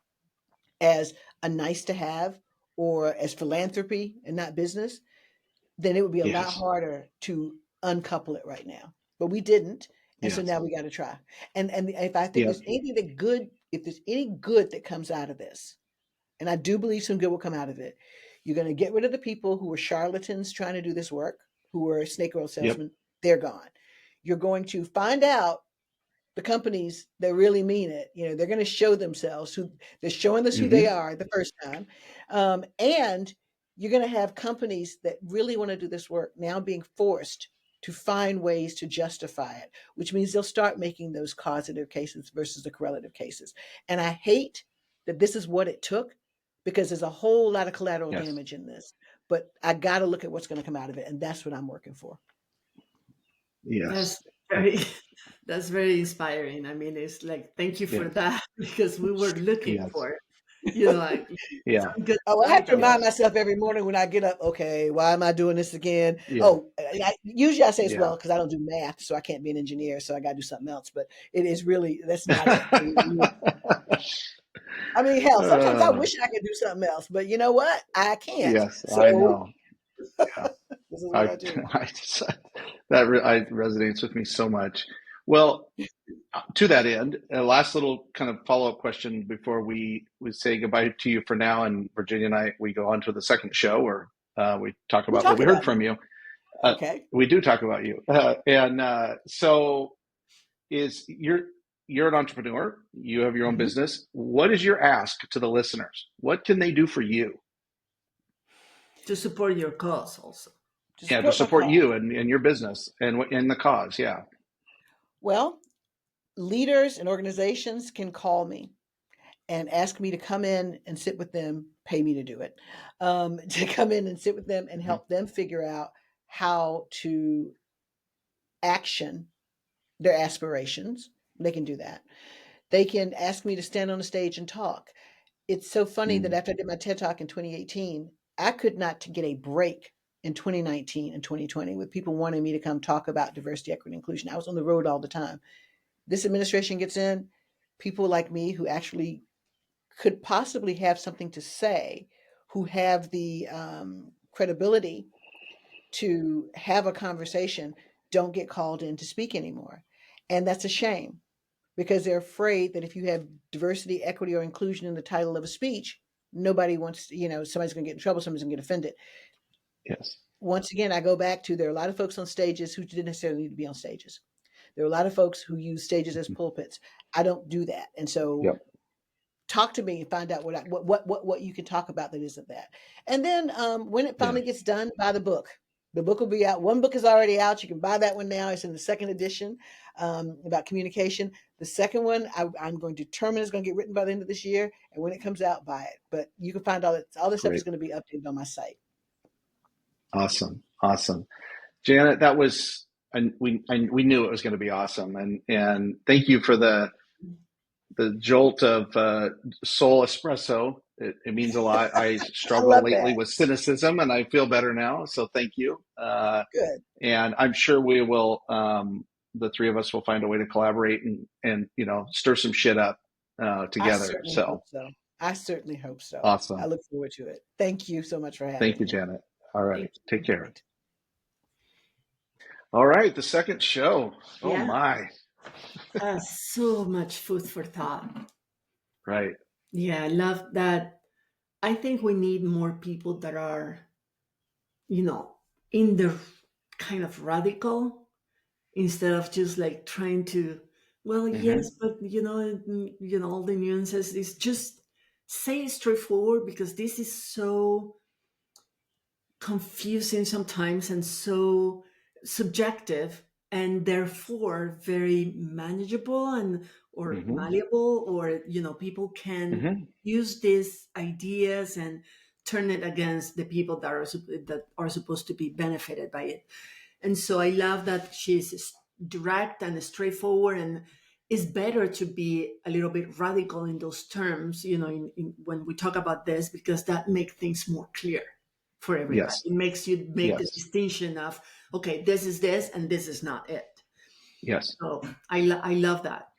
as a nice to have or as philanthropy and not business, then it would be a lot Yes. harder to uncouple it right now. But we didn't. And so Yes. now we got to try. And if I think Yeah. there's anything if there's any good that comes out of this, and I do believe some good will come out of it, you're going to get rid of the people who were charlatans trying to do this work, who were snake oil Yep. salesmen. They're gone. You're going to find out the companies that really mean it. They're going to show themselves they're showing us who they Mm-hmm. are the first time. And you're going to have companies that really want to do this work now being forced to find ways to justify it, which means they'll start making those causative cases versus the correlative cases. And I hate that this is what it took because there's a whole lot of collateral Yes. damage in this. But I got to look at what's going to come out of it. And that's what I'm working for. Yes. That's very that's very inspiring. I mean, it's like thank you for Yes. that because we were looking Yes. for, like Yeah. some good Oh, I have to titles. remind Yes. myself every morning when I get up, okay, why am I doing this again? Yeah. Oh, usually I say it's Yeah. well, because I don't do math, so I can't be an engineer, so I got to do something else. But it is really, that's not it. I mean, hell, sometimes I Uh, wish I could do something else, but you know what? I can't. yes, I So know. Yeah. this is what I, I do. I resonates with me so much. Well, to that end, a last little kind of follow-up question before we say goodbye to you for now, and Virginia and I, we go on to the second show where we talk We about what talk we heard about from me. you. Okay. We do talk about you, so is you're an entrepreneur. You have your own Mhm. business. What is your ask to the listeners? What can they do for you? To support your cause also. To Yeah, to support my support cause. you and your business and the cause. Yeah. Well, leaders and organizations can call me and ask me to come in and sit with them, pay me to do it, to come in and sit with them and Mm-hmm. help them figure out how to action their aspirations. They can do that. They can ask me to stand on a stage and talk. It's so funny that after I did my TED Talk in 2018, I could not get a break in 2019 and 2020 with people wanting me to come talk about diversity, equity, and inclusion. I was on the road all the time. This administration gets in, people like me who actually could possibly have something to say, who have the credibility to have a conversation, don't get called in to speak anymore. And that's a shame because they're afraid that if you have diversity, equity, or inclusion in the title of a speech, nobody wants, somebody's going to get in trouble, somebody's going to get offended. Yes. Once again, I go back to there are a lot of folks on stages who didn't necessarily need to be on stages. There are a lot of folks who use stages as pulpits. I don't do that. And so Yep. talk to me and find out what you can talk about that isn't that. And then when it Yeah. finally gets done, buy the book. The book will be out. One book is already out. You can buy that one now. It's in the second edition about communication. The second one, I'm going to determine is going to get written by the end of this year. And when it comes out, buy it. But you can find all this stuff is Great. going to be updated on my site. Awesome. Awesome. Janet, that was, and we knew it was going to be awesome. And thank you for the jolt of soul espresso. It means a lot. I I struggle love lately that. with cynicism, and I feel better now. So thank you. Good. And I'm sure we will. The three of us will find a way to collaborate and stir some shit up I together. certainly hope So so. I certainly hope so. I awesome. look forward to it. Thank you so much for Thank having you, me. Janet. All right. Thank Take you. care. Right. All right. The second show. Oh Yeah. my. So much food for thought. Right. Yeah, I love that. I think we need more people that are, you know, in the kind of radical instead of just like trying to, well, Mm-hmm. yes, but all the nuances is just say it straightforward because this is so confusing sometimes and so subjective and therefore very manageable and or Mm-hmm. malleable or people can Mm-hmm. use these ideas and turn it against the people that are supposed to be benefited by it. And so I love that she's direct and straightforward, and it's better to be a little bit radical in those terms, when we talk about this, because that makes things more clear for everybody. Yes. It makes you make the Yes. distinction of, okay, this is this and this is not it. Yes. So I love that.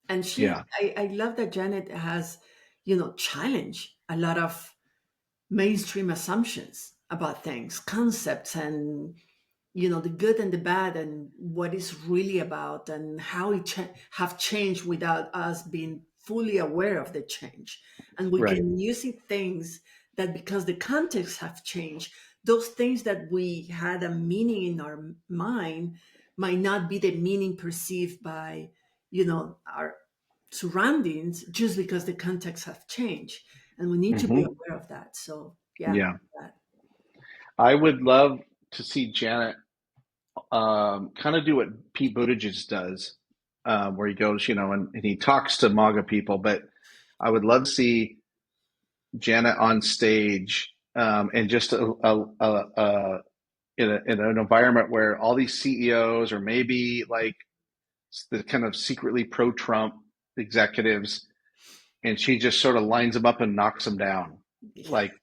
And Yeah. I love that Janet has, challenged a lot of mainstream assumptions about things, concepts, and the good and the bad and what it's really about and how it have changed without us being fully aware of the change. And we Right. can using things that because the context have changed, those things that we had a meaning in our mind might not be the meaning perceived by our surroundings just because the context have changed, and we need to be Mm-hmm. aware of that. So yeah, Yeah. that. I would love to see Janet kind of do what Pete Buttigieg does, where he goes, and he talks to MAGA people. But I would love to see Janet on stage and just in an environment where all these CEOs or maybe like the kind of secretly pro-Trump executives, and she just sort of lines them up and knocks them down, like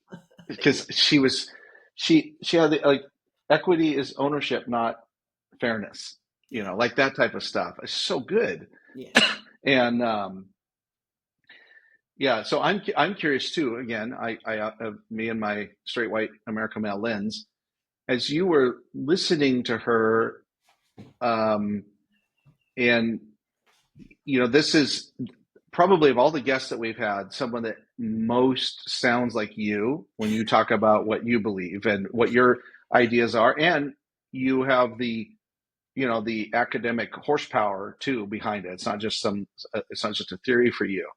because she had like equity is ownership, not fairness, Yeah, like that type of stuff. It's so good. yeah. And yeah, so I'm curious too. Again, me and my straight white American male lens, as you were listening to her, um, And this is probably, of all the guests that we've had, someone that most sounds like you when you talk about what you believe and what your ideas are. And you have the academic horsepower too behind it. It's not just a theory for you.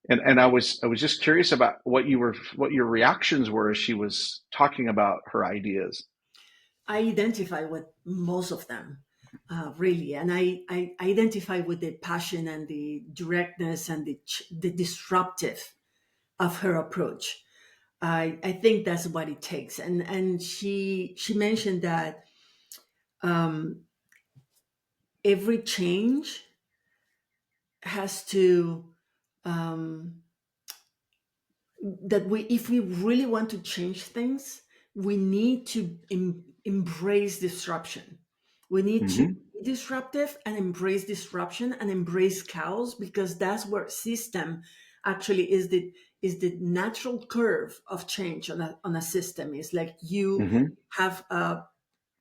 And I was just curious about what your reactions were as she was talking about her ideas. I identify with most of them, really, and I identify with the passion and the directness and the disruptive of her approach. I think that's what it takes, and she mentioned that um, every change has to um, that we if we really want to change things, we need to embrace disruption. We need to Mm-hmm. be disruptive and embrace disruption and embrace chaos, because that's where system actually is the natural curve of change on a system. Is like you Mm-hmm. have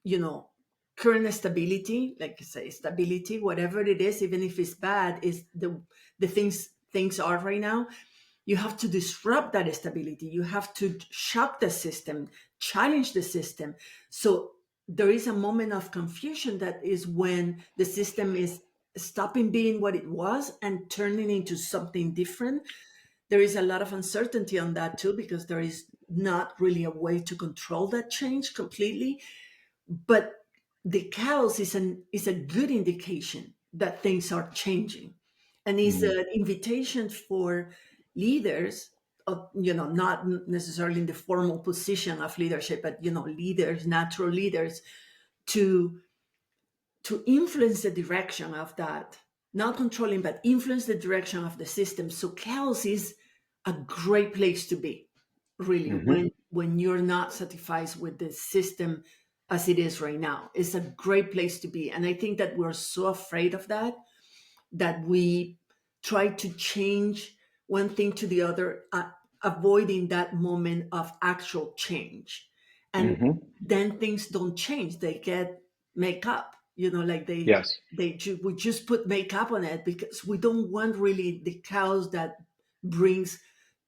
you know current stability, like you say, stability, whatever it is, even if it's bad, is the things are right now. You have to disrupt that stability. You have to shock the system, challenge the system. So there is a moment of confusion, that is when the system is stopping being what it was and turning into something different. There is a lot of uncertainty on that too, because there is not really a way to control that change completely. But the chaos is a good indication that things are changing, and is Mm-hmm. an invitation for leaders of, not necessarily in the formal position of leadership, but leaders, natural leaders, to influence the direction of that, not controlling, but influence the direction of the system. So chaos is a great place to be, really, Mm-hmm. when you're not satisfied with the system as it is right now. It's a great place to be. And I think that we're so afraid of that we try to change one thing to the other, avoiding that moment of actual change. And Mm-hmm. then things don't change; they get makeup. Like Yes. we just put makeup on it, because we don't want really the chaos that brings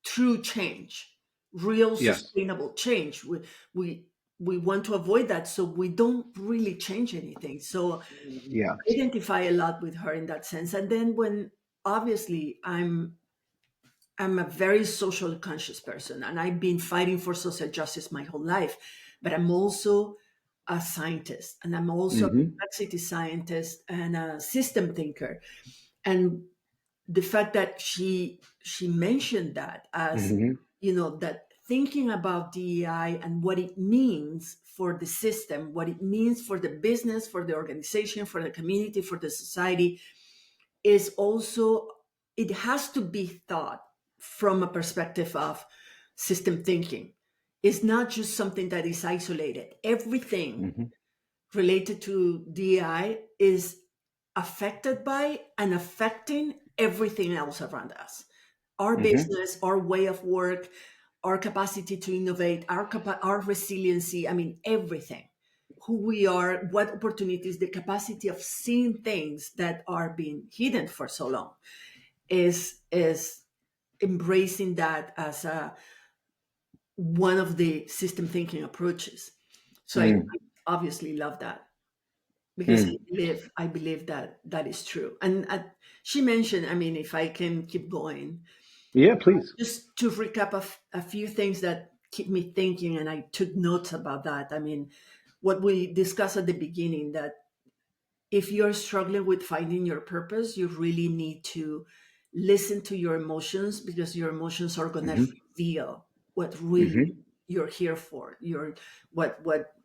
true change, real Yes. sustainable change. We we want to avoid that, so we don't really change anything. So Yes. identify a lot with her in that sense. And then when, obviously, I'm a very socially conscious person, and I've been fighting for social justice my whole life, but I'm also a scientist, and I'm also a Mm-hmm. complexity scientist and a system thinker. And the fact that she mentioned that, as Mm-hmm. that thinking about DEI and what it means for the system, what it means for the business, for the organization, for the community, for the society, is also, it has to be thought from a perspective of system thinking. It's not just something that is isolated. Everything Mm-hmm. related to DI is affected by and affecting everything else around us. Our Mm-hmm. business, our way of work, our capacity to innovate, our resiliency, I mean, everything. Who we are, what opportunities, the capacity of seeing things that are being hidden for so long, is embracing that as one of the system thinking approaches. So I Mm-hmm. obviously love that, because Mm. I believe that that is true. And she mentioned, I mean, if I can keep going, Yeah, please. just to recap a few things that keep me thinking, and I took notes about that. I mean, what we discussed at the beginning, that if you're struggling with finding your purpose, you really need to listen to your emotions, because your emotions are going to Mm-hmm. reveal what really Mm-hmm. you're here for.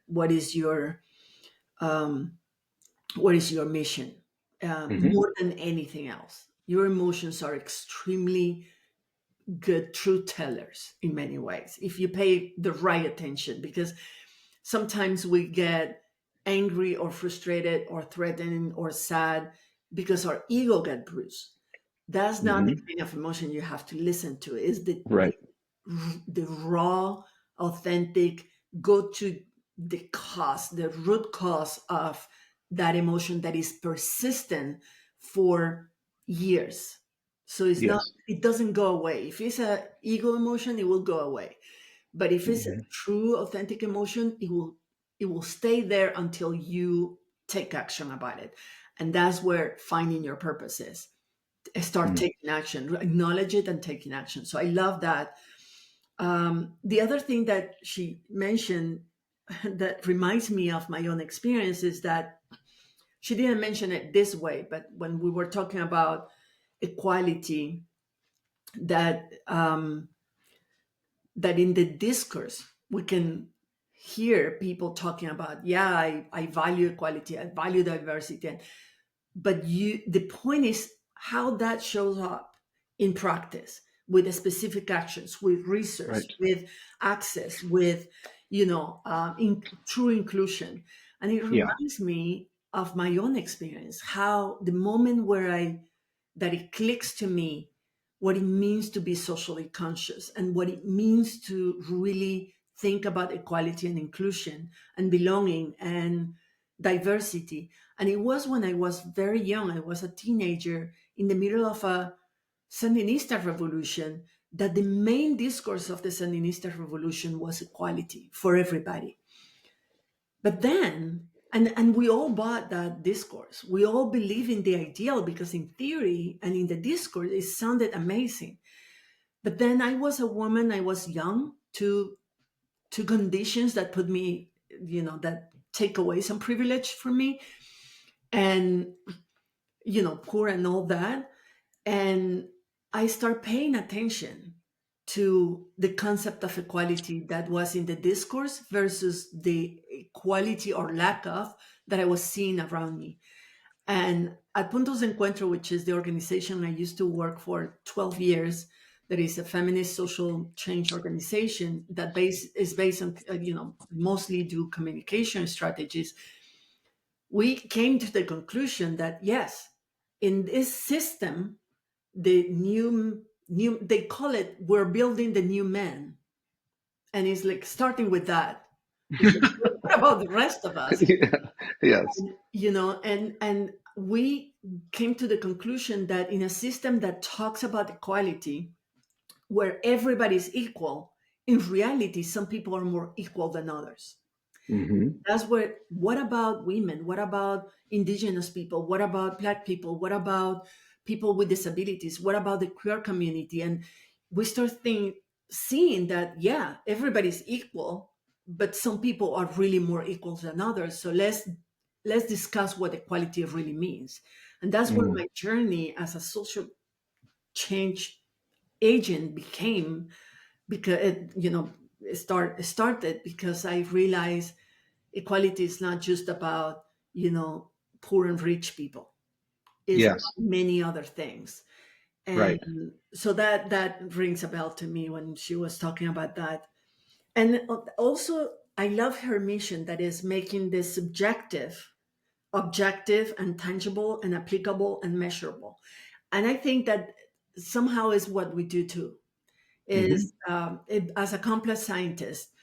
What is your um, what is your mission? Mm-hmm. More than anything else, your emotions are extremely good truth tellers in many ways, if you pay the right attention. Because sometimes we get angry or frustrated or threatened or sad because our ego got bruised. That's not the Mm-hmm. kind of emotion you have to listen to. Is Right. the raw, authentic, go to the cause, the root cause of that emotion that is persistent for years. So it's not, Yes. it doesn't go away. If it's a ego emotion, it will go away. But if it's a Hmm. true, authentic emotion, it will stay there until you take action about it. And that's where finding your purpose is. Start Mm. taking action, acknowledge it and taking action. So I love that. The other thing that she mentioned that reminds me of my own experience is that she didn't mention it this way, but when we were talking about equality, that that in the discourse we can hear people talking about, yeah, I value equality, I value diversity, but the point is how that shows up in practice with the specific actions, with research, Right. with access, with true inclusion. And it Yeah. reminds me of my own experience, how the moment where I that it clicks to me what it means to be socially conscious and what it means to really think about equality and inclusion and belonging and diversity. And it was when I was very young, I was a teenager in the middle of a Sandinista revolution, that the main discourse of the Sandinista revolution was equality for everybody. But then, and we all bought that discourse. We all believe in the ideal because in theory and in the discourse, it sounded amazing. But then I was a woman, I was young to conditions that put me, that take away some privilege from me and, poor and all that. And I start paying attention to the concept of equality that was in the discourse versus the equality or lack of that I was seeing around me. And at Puntos de Encuentro, which is the organization I used to work for 12 years, that is a feminist social change organization that is based on, mostly do communication strategies. We came to the conclusion that yes, in this system, the new they call it, we're building the new man, and it's like starting with that, because what about the rest of us? Yeah. Yes. And we came to the conclusion that in a system that talks about equality, where everybody's equal, in reality some people are more equal than others. Hmm. That's where, what about women? What about indigenous people? What about Black people? What about people with disabilities? What about the queer community? And we start seeing that, yeah, everybody's equal, but some people are really more equal than others. So let's discuss what equality really means. And that's where Mm. my journey as a social change agent became, because it started because I realized equality is not just about poor and rich people. It's about Yes. many other things. And Right. so that rings a bell to me when she was talking about that. And also I love her mission, that is making this subjective objective and tangible and applicable and measurable. And I think that somehow is what we do too, Hmm. is as a complex scientist,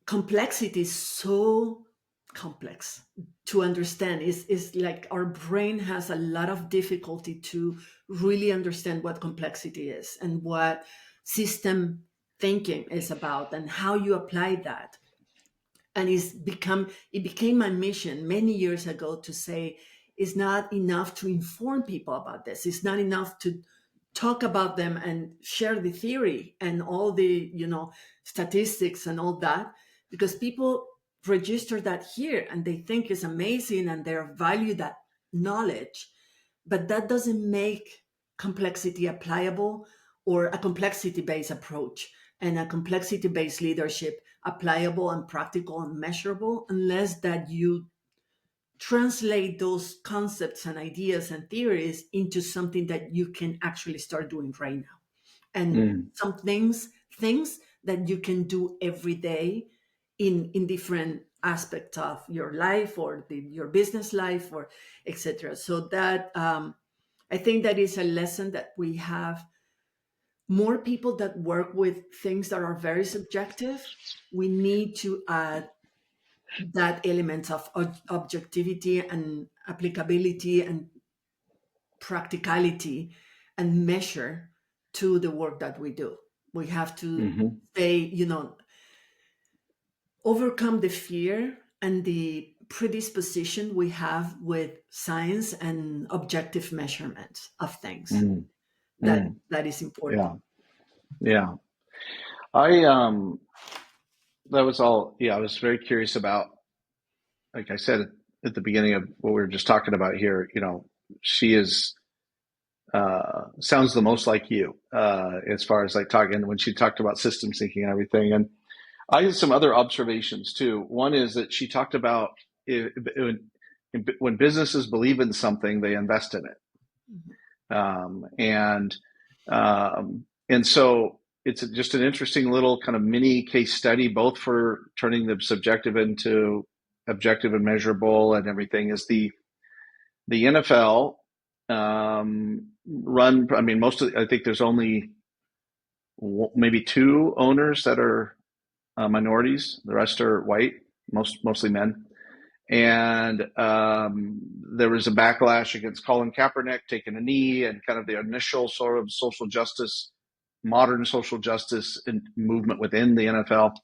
complexity is so complex to understand. Is like our brain has a lot of difficulty to really understand what complexity is and what system thinking is about and how you apply that. And it became my mission many years ago to say it's not enough to inform people about this. It's not enough to talk about them and share the theory and all the statistics and all that, because people register that here and they think it's amazing and they value that knowledge, but that doesn't make complexity applicable, or a complexity based approach and a complexity based leadership applicable and practical and measurable, unless that you translate those concepts and ideas and theories into something that you can actually start doing right now, and Mm. some things that you can do every day in different aspects of your life or your business life or etc. So that I think that is a lesson that we have. More people that work with things that are very subjective, we need to add that element of objectivity and applicability and practicality and measure to the work that we do. We have to Hmm. stay, overcome the fear and the predisposition we have with science and objective measurements of things. Mm. That Mm. that is important. Yeah. Yeah. I that was all. Yeah, I was very curious about, like I said at the beginning of what we were just talking about here, she is sounds the most like you as far as like talking when she talked about systems thinking and everything. And I had some other observations too. One is that she talked about when businesses believe in something, they invest in it. Mhm. And so it's just an interesting little kind of mini case study, both for turning the subjective into objective and measurable and everything. Is the NFL run? I mean, I think there's only maybe two owners that are minorities. The rest are white, mostly men. And there was a backlash against Colin Kaepernick taking a knee and kind of the initial sort of social justice, modern social justice movement within the NFL.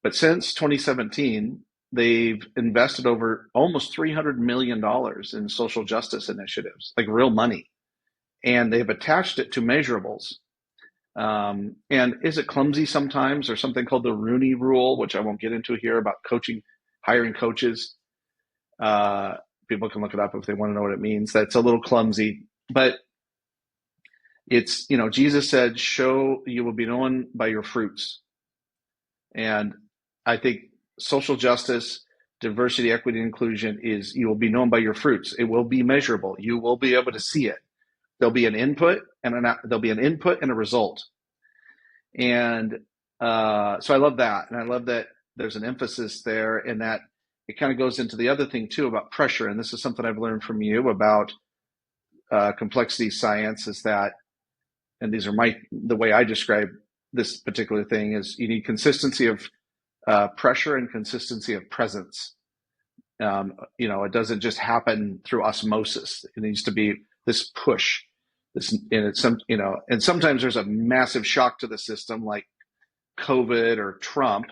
But since 2017, they've invested over almost $300 million in social justice initiatives, like real money. And they've attached it to measurables. And is it clumsy sometimes? There's something called the Rooney Rule, which I won't get into here, about coaching, hiring coaches. People can look it up if they want to know what it means. That's a little clumsy, but it's, Jesus said, show you will be known by your fruits. And I think social justice, diversity, equity, and inclusion is you will be known by your fruits. It will be measurable. You will be able to see it. There'll be an input and a result. And so I love that. And I love that there's an emphasis there, and that it kind of goes into the other thing too about pressure. And this is something I've learned from you about complexity science, is that, and these are the way I describe this particular thing, is you need consistency of pressure and consistency of presence. It doesn't just happen through osmosis. It needs to be this push. And sometimes there's a massive shock to the system, like COVID or Trump,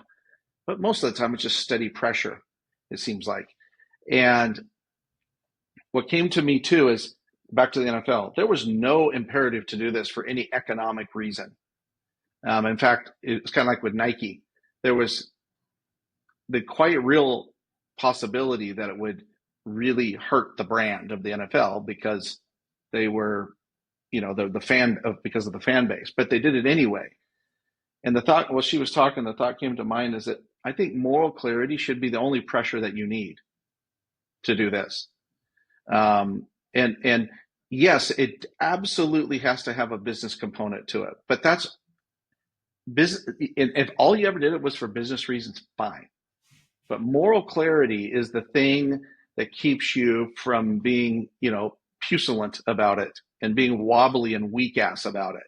but most of the time it's just steady pressure, it seems like. And what came to me too is, back to the NFL, there was no imperative to do this for any economic reason. In fact, it's kind of like with Nike. There was the quite real possibility that it would really hurt the brand of the NFL because they were, because of the fan base, but they did it anyway. And the thought, while she was talking, the thought came to mind is that I think moral clarity should be the only pressure that you need to do this. And yes, it absolutely has to have a business component to it, but that's business. If all you ever did it was for business reasons, fine. But moral clarity is the thing that keeps you from being, pusillant about it and being wobbly and weak ass about it.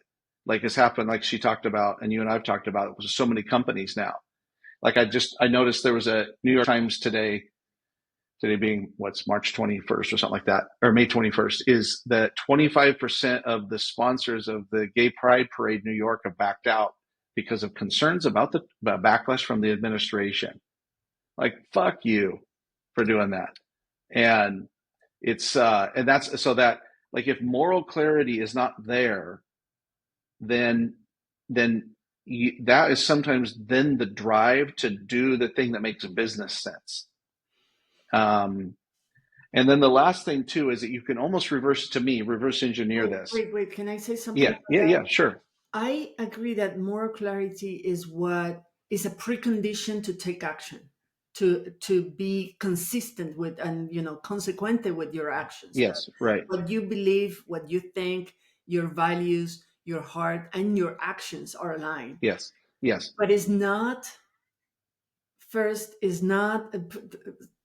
Like has happened, like she talked about, and you and I've talked about, with so many companies now. Like I noticed there was a New York Times today being what's March 21st or something like that, or May 21st, is that 25% of the sponsors of the Gay Pride Parade in New York have backed out because of concerns about the backlash from the administration. Like, fuck you for doing that. And it's, and that's so that, like, if moral clarity is not there, then that is sometimes then the drive to do the thing that makes business sense. And then the last thing too is that you can almost reverse engineer this. Wait. Can I say something Yeah, about yeah, that? yeah, sure. I agree that moral clarity is what is a precondition to take action, to be consistent with and consequente with your actions. That Yes, right. what you believe, what you think, your values, your heart, and your actions are aligned. Yes, yes. But it's not first is not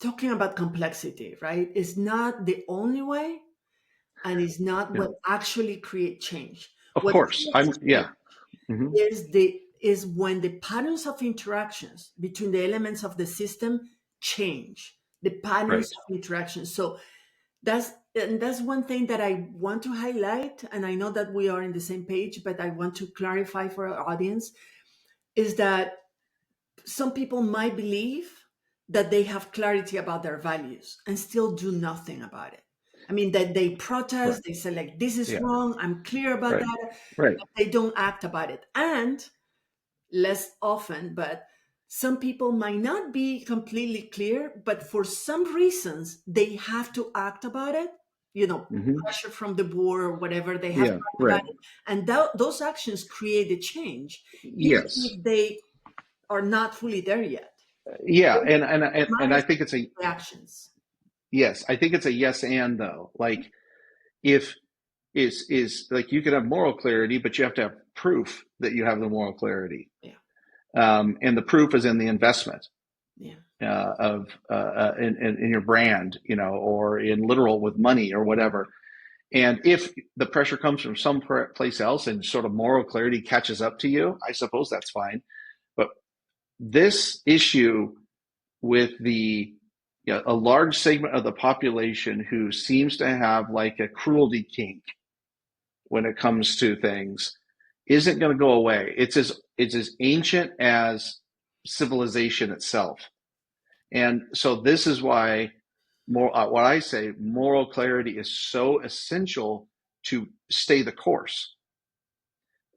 talking about complexity, right? It's not the only way, and it's not Yeah. what actually create change. Of What course. creates change Yeah. Hmm. is the is when the patterns of interactions between the elements of the system change. The Right. patterns of interaction. So that's one thing that I want to highlight, and I know that we are in the same page, but I want to clarify for our audience is that some people might believe that they have clarity about their values and still do nothing about it. I mean, that they Right. protest, they say like, this is Yeah. wrong, I'm clear about Right. that, Right. but they don't act about it. And less often, but some people might not be completely clear, but for some reasons they have to act about it. Hmm. Pressure from the board or whatever, they have to Yeah. act about Right. it, and those actions create the change, even Yes. if they are not fully there yet. Yeah. They And I manage think it's a the actions. yes. I think it's a yes and though. Like if is like you can have moral clarity, but you have to have proof that you have the moral clarity. Yeah, And the proof is in the investment yeah, of in your brand, or in literal with money or whatever. And if the pressure comes from some place else and sort of moral clarity catches up to you, I suppose that's fine. But this issue with a large segment of the population who seems to have like a cruelty kink when it comes to things isn't going to go away. It's as ancient as civilization itself. And so this is why what I say, moral clarity is so essential to stay the course.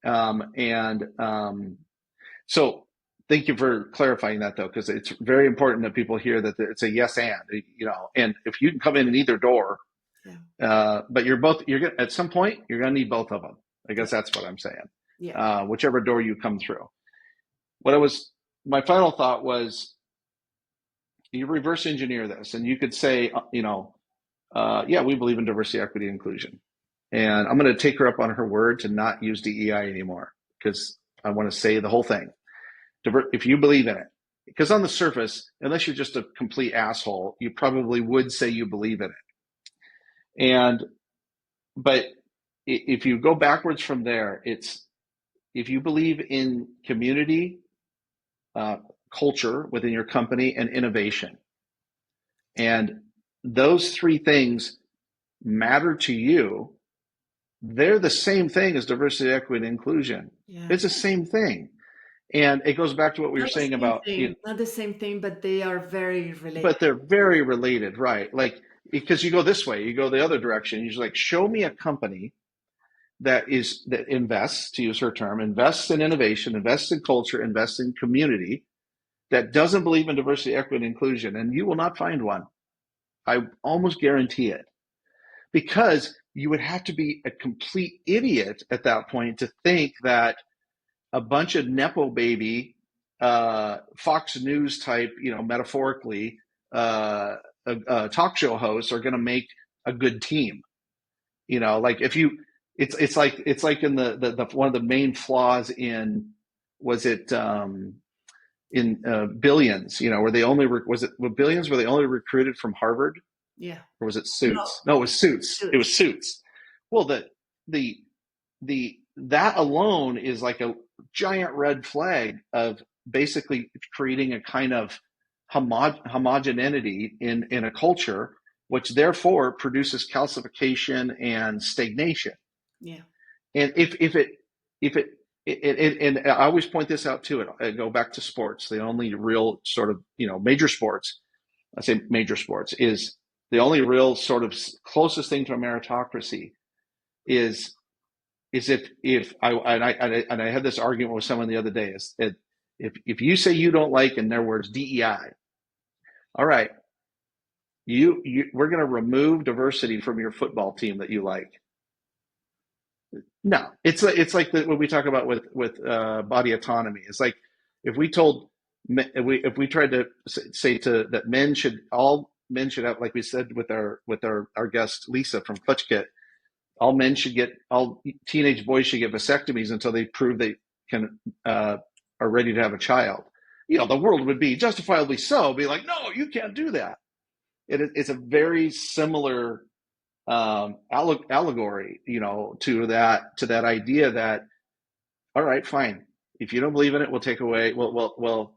And so thank you for clarifying that though, because it's very important that people hear that it's a yes and if you can come in either door, yeah, but you're gonna, at some point you're going to need both of them. I guess that's what I'm saying. yeah, Whichever door you come through. My final thought was, you reverse engineer this and you could say, yeah, we believe in diversity, equity, inclusion. And I'm going to take her up on her word to not use DEI anymore because I want to say the whole thing. If you believe in it, because on the surface, unless you're just a complete asshole, you probably would say you believe in it. But if you go backwards from there, it's if you believe in community, culture within your company, and innovation, and those three things matter to you, they're the same thing as diversity, equity, and inclusion. yeah. It's the same thing. And it goes back to what we were Not the saying same about, thing, not the same thing, but they are very related. but they're very related, right? Like, because you go this way, you go the other direction. You're like, show me a company that invests, to use her term, invests in innovation, invests in culture, invests in community, that doesn't believe in diversity, equity, and inclusion, and you will not find one. I almost guarantee it. Because you would have to be a complete idiot at that point to think that a bunch of Nepo baby, Fox News type, metaphorically, talk show hosts are going to make a good team. Like if you, it's like in the one of the main flaws in, was it in Billions, where they only was it with Billions where they only recruited from Harvard, Yeah. or was it No, Suits? No, it was Suits. It was suits. Suits. Well, the that alone is like a giant red flag of basically creating a kind of homogeneity in a culture, which therefore produces calcification and stagnation. Yeah. And and I always point this out too. I go back to sports. The only real sort of major sports, I say major sports, is the only real sort of closest thing to a meritocracy is if I had this argument with someone the other day, is if you say you don't like, in their words, DEI, all right, we're going to remove diversity from your football team that you like. No, it's like what we talk about with body autonomy. It's like if we told if we tried to say to that all men should have, like we said with our guest Lisa from Clutch Kit, all teenage boys should get vasectomies until they prove they can are ready to have a child. The world would be justifiably so be like, no, you can't do that. It's a very similar allegory, to that idea that, all right, fine, if you don't believe in it, we'll take away. We'll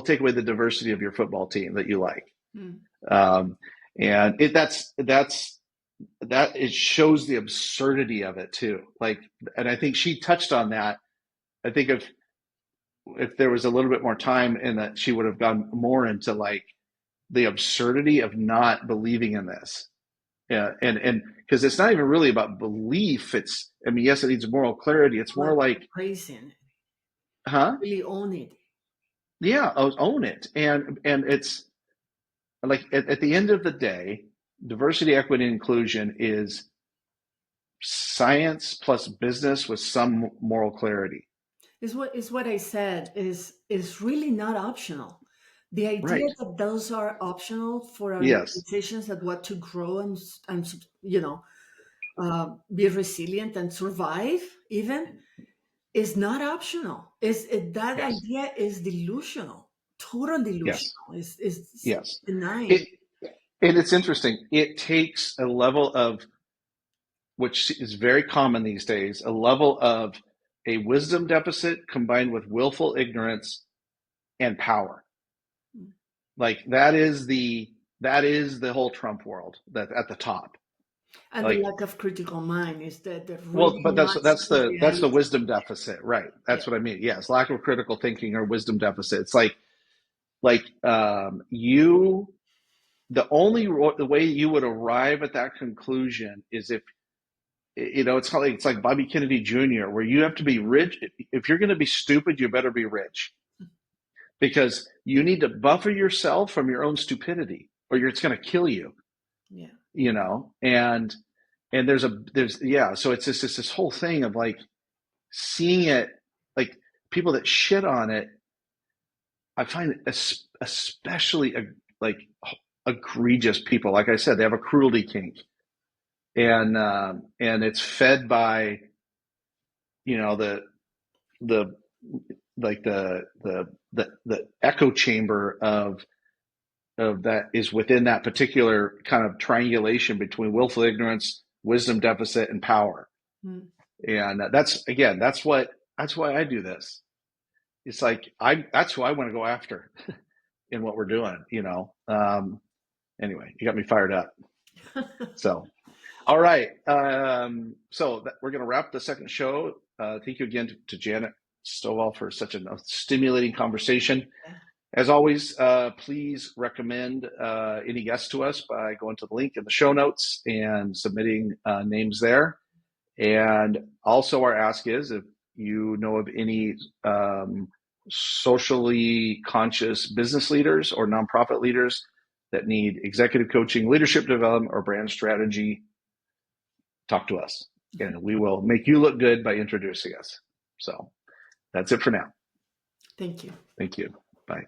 take away the diversity of your football team that you like. Mm. And it shows the absurdity of it too. Like, and I think she touched on that. I think if there was a little bit more time in that, she would have gone more into like the absurdity of not believing in this. Yeah, and because it's not even really about belief. It's, I mean, yes, it needs moral clarity. It's more But like, praising it, huh? really own it. Yeah, own it. And it's like at the end of the day, diversity, equity, and inclusion is science plus business with some moral clarity. Is what I said is really not optional. The idea Right. that those are optional for our Yes. decisions that what to grow and be resilient and survive even is not optional. That Yes. idea is delusional, total Yes. delusional. Is Yes. denying. It and it's interesting. It takes a level of, which is very common these days, a level of a wisdom deficit combined with willful ignorance and power. Like that is the whole Trump world that at the top. And the Like, lack of critical mind is the well, really but that's not that's seeing the reality. wisdom deficit, right? Yeah. That's what I mean. Yes, lack of critical thinking or wisdom deficit. It's like you the way you would arrive at that conclusion is if it's like Bobby Kennedy Jr., where you have to be rich. If you're going to be stupid, you better be rich, because you need to buffer yourself from your own stupidity, or it's going to kill you. Yeah. And yeah. So it's just this whole thing of like seeing it, like people that shit on it. I find especially like egregious people. Like I said, they have a cruelty kink, and it's fed by the like the echo chamber of that is within that particular kind of triangulation between willful ignorance, wisdom deficit, and power. Mm. And that's why I do this. It's like that's who I want to go after in what we're doing. Anyway, you got me fired up. So, all right. We're going to wrap the second show. Thank you again to Janet Stovall for such a stimulating conversation. As always, please recommend any guests to us by going to the link in the show notes and submitting names there. And also, our ask is, if you know of any socially conscious business leaders or nonprofit leaders that need executive coaching, leadership development, or brand strategy, talk to us, and we will make you look good by introducing us. So that's it for now. Thank you. Thank you. Bye.